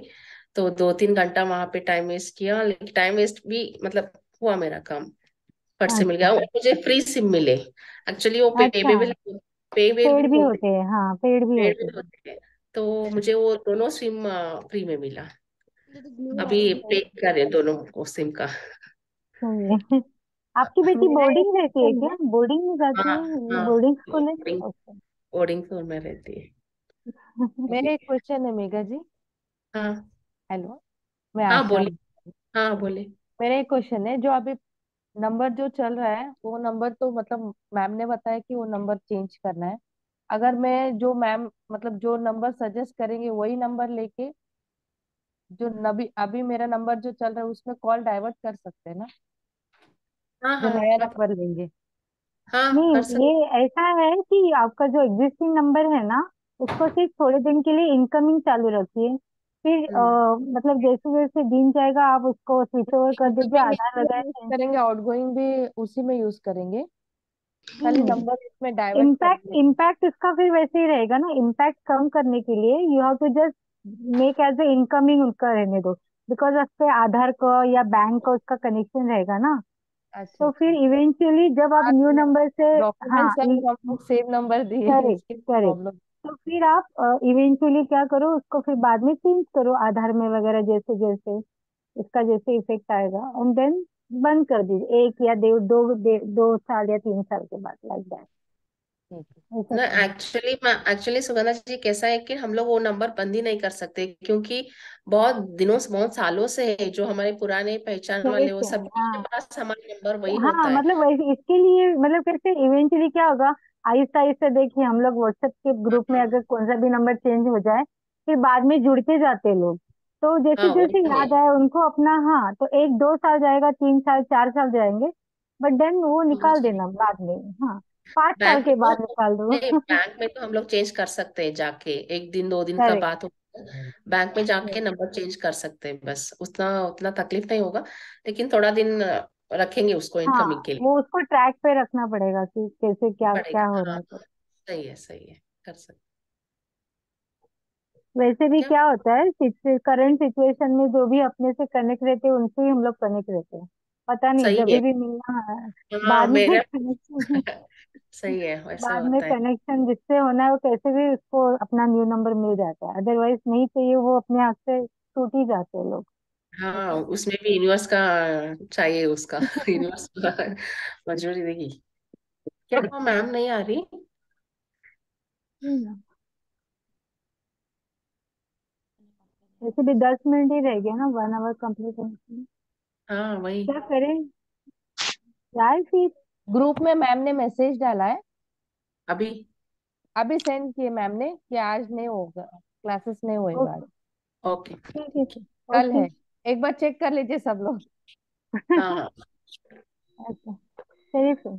Speaker 7: तो 2-3 घंटा वहां पे टाइम वेस्ट किया, लेकिन टाइम वेस्ट भी मतलब हुआ मेरा काम, फट से मिल
Speaker 2: अच्छा।
Speaker 7: गया। और मुझे फ्री सिम मिले एक्चुअली, वो
Speaker 2: अच्छा।
Speaker 7: पेबल पेबल भी
Speaker 2: पेड़ भी
Speaker 7: होते,
Speaker 2: होते हैं, हाँ पेड़ भी
Speaker 7: पेड
Speaker 2: होते
Speaker 7: भी
Speaker 2: हैं।
Speaker 7: होते हैं। तो मुझे वो दोनों सिम फ्री में मिला। अभी पे कर रहे हैं दोनों को सिम का।
Speaker 2: सही है। आपकी बेटी
Speaker 5: मेरा एक
Speaker 2: बोर्डिंग रहती है
Speaker 5: क्वेश्चन
Speaker 2: क्या?
Speaker 5: है।
Speaker 2: बोर्डिंग में जाती
Speaker 7: हाँ
Speaker 2: है? ये
Speaker 7: हाँ,
Speaker 2: बोर्डिंग स्कूल है?
Speaker 7: Boarding,
Speaker 2: okay.
Speaker 7: बोर्डिंग स्कूल में रहती है।
Speaker 5: मेरा एक क्वेश्चन है मेघा जी।
Speaker 7: हाँ
Speaker 5: हेलो, मैं
Speaker 7: हाँ
Speaker 5: आशा।
Speaker 7: बोले, हाँ बोले।
Speaker 5: मेरा एक क्वेश्चन है, जो अभी नंबर जो चल रहा है वो नंबर तो मतलब मैम ने बताया कि वो नंबर चेंज करना है। अगर मैं जो मैम मतलब जो नंबर सजेस्ट करेंगे वही नंबर लेके जो नबी अभी मेरा नंबर जो चल रहा है उसमें कॉल डाइवर्ट कर सकते हैं ना,
Speaker 7: हाँ
Speaker 5: जो
Speaker 7: हाँ
Speaker 5: नया
Speaker 7: आप,
Speaker 5: नंबर लेंगे?
Speaker 7: हाँ कर
Speaker 2: नहीं,
Speaker 7: सकते।
Speaker 2: ये ऐसा है कि आपका जो एग्जिस्टिंग नंबर है ना उसको सिर्फ थोड़े दिन के लिए इनकमिंग चालू रखिए। फिर
Speaker 7: हम्म,
Speaker 2: मतलब जैसे जैसे दिन जाएगा आप उसको स्विच ओवर कर दीजिए,
Speaker 5: इनकमिंग
Speaker 2: आधार
Speaker 5: इसमें
Speaker 2: वगैरह
Speaker 5: यूज
Speaker 2: चेंज।
Speaker 5: करेंगे, आउटगोइंग भी उसी में यूज करेंगे, खाली
Speaker 2: नहीं,
Speaker 5: नंबर इसमें डाइवर्ट
Speaker 2: इम्पैक्ट
Speaker 5: करेंगे।
Speaker 2: इम्पैक्ट उसका फिर वैसे ही रहेगा ना। इम्पैक्ट कम करने के लिए you have to just make as a incoming उनका रहने दो, बिकॉज उस पे आधार का या बैंक का उसका कनेक्शन रहेगा ना।
Speaker 5: अच्छा
Speaker 2: तो फिर
Speaker 5: अच्छा।
Speaker 2: इवेंचुअली जब आप
Speaker 5: हाँ
Speaker 2: न्यू
Speaker 5: तो
Speaker 2: नंबर से, हाँ,
Speaker 5: डॉक्यूमेंट्स में हम लोग सेम नंबर दिए हैं,
Speaker 2: करेक्ट
Speaker 5: इसकी
Speaker 2: करेक्ट,
Speaker 5: प्रॉब्लम।
Speaker 2: तो फिर आप इवेंचुअली क्या करो, उसको फिर बाद में चेंज करो आधार में वगैरह, जैसे जैसे इसका जैसे इफेक्ट आएगा, एंड देन बंद कर दीजिए, एक या 2 साल या 3 साल के बाद, लाइक दैट,
Speaker 5: ठीक है।
Speaker 2: ऐसा
Speaker 7: ना
Speaker 2: करना।
Speaker 7: एक्चुअली सुगंधा जी कैसा है कि हम लोग वो नंबर बंद ही नहीं कर सकते, क्योंकि बहुत दिनों से, बहुत सालों से है, जो हमारे पुराने पहचान वाले वो
Speaker 2: करेक्ट है,
Speaker 7: सभी के
Speaker 2: हाँ।
Speaker 7: पास हमारा नंबर वही
Speaker 2: हाँ
Speaker 7: होता है।
Speaker 2: मतलब इसके लिए मतलब कैसे इवेंचुअली क्या होगा, आहिस्ता आहिस्ता देखिए, हम लोग व्हाट्सएप के ग्रुप में
Speaker 7: हाँ
Speaker 2: अगर कौन सा भी नंबर चेंज हो जाए, फिर बाद में जुड़ते जाते हैं लोग, तो जैसे
Speaker 7: हाँ वो
Speaker 2: जैसे
Speaker 7: तो है।
Speaker 2: याद आए उनको अपना, हाँ, तो 1 2 साल जाएगा, 3 साल 4 साल जाएंगे, बट देन वो निकाल देना बाद में, हाँ, 5 साल
Speaker 7: बैंक में
Speaker 2: के बाद
Speaker 7: तो
Speaker 2: निकाल दो।
Speaker 7: नहीं, बैंक में तो हम लोग चेंज कर सकते हैं जाके, एक दिन दो दिन का
Speaker 2: करेक्ट।
Speaker 7: बात हो, बैंक में जाके नंबर चेंज कर सकते हैं, बस उतना उतना तकलीफ नहीं होगा। लेकिन थोड़ा दिन रखेंगे उसको
Speaker 2: हाँ,
Speaker 7: इनकमिंग के लिए।
Speaker 2: वो उसको ट्रैक पे रखना पड़ेगा कि कैसे क्या क्या हो
Speaker 7: पड़ेगा,
Speaker 2: रहा
Speaker 7: हाँ
Speaker 2: है, तो
Speaker 7: हाँ। सही है, सही है, कर सकते।
Speaker 2: वैसे भी
Speaker 7: क्या?
Speaker 2: क्या होता है, करंट सिचुएशन में जो भी अपने से कनेक्ट रहते हैं उनसे ही हम लोग कनेक्ट रहते हैं, पता नहीं
Speaker 7: सही
Speaker 2: जब
Speaker 7: है।
Speaker 2: भी मिलना है,
Speaker 7: हाँ
Speaker 2: बाद में
Speaker 7: मेरा
Speaker 2: कनेक्शन,
Speaker 7: सही है, वैसे
Speaker 2: बाद में
Speaker 7: होता है।
Speaker 2: कनेक्शन जिससे होना है वो कैसे भी उसको अपना न्यू नंबर मिल जाता है, अदरवाइज नहीं चाहिए वो अपने आप से टूट ही जाते हैं लोग,
Speaker 7: हाँ
Speaker 2: ऐसा।
Speaker 7: उसमें भी यूनिवर्स का चाहिए, उसका यूनिवर्स मंजूरी देगी। क्या हुआ, मैम नहीं आ रही?
Speaker 2: हम्म, वैसे भी 10 मिनट ही रह गया ना, 1 आवर कंप्लीट होने के लिए।
Speaker 7: हाँ वही।
Speaker 2: क्या करें यार फिर।
Speaker 5: ग्रुप में मैम ने मैसेज डाला है,
Speaker 7: अभी?
Speaker 5: अभी सेंड किए मैम ने कि आज नहीं होगा, क्लासेस नहीं होएगा आज,
Speaker 2: ओके,
Speaker 7: ओके।
Speaker 2: ठीक है फिर,
Speaker 5: कल
Speaker 2: ओके।
Speaker 5: है। एक बार चेक कर लीजिए सब लोग।
Speaker 7: हाँ हाँ।
Speaker 2: अच्छा, चलिए फिर।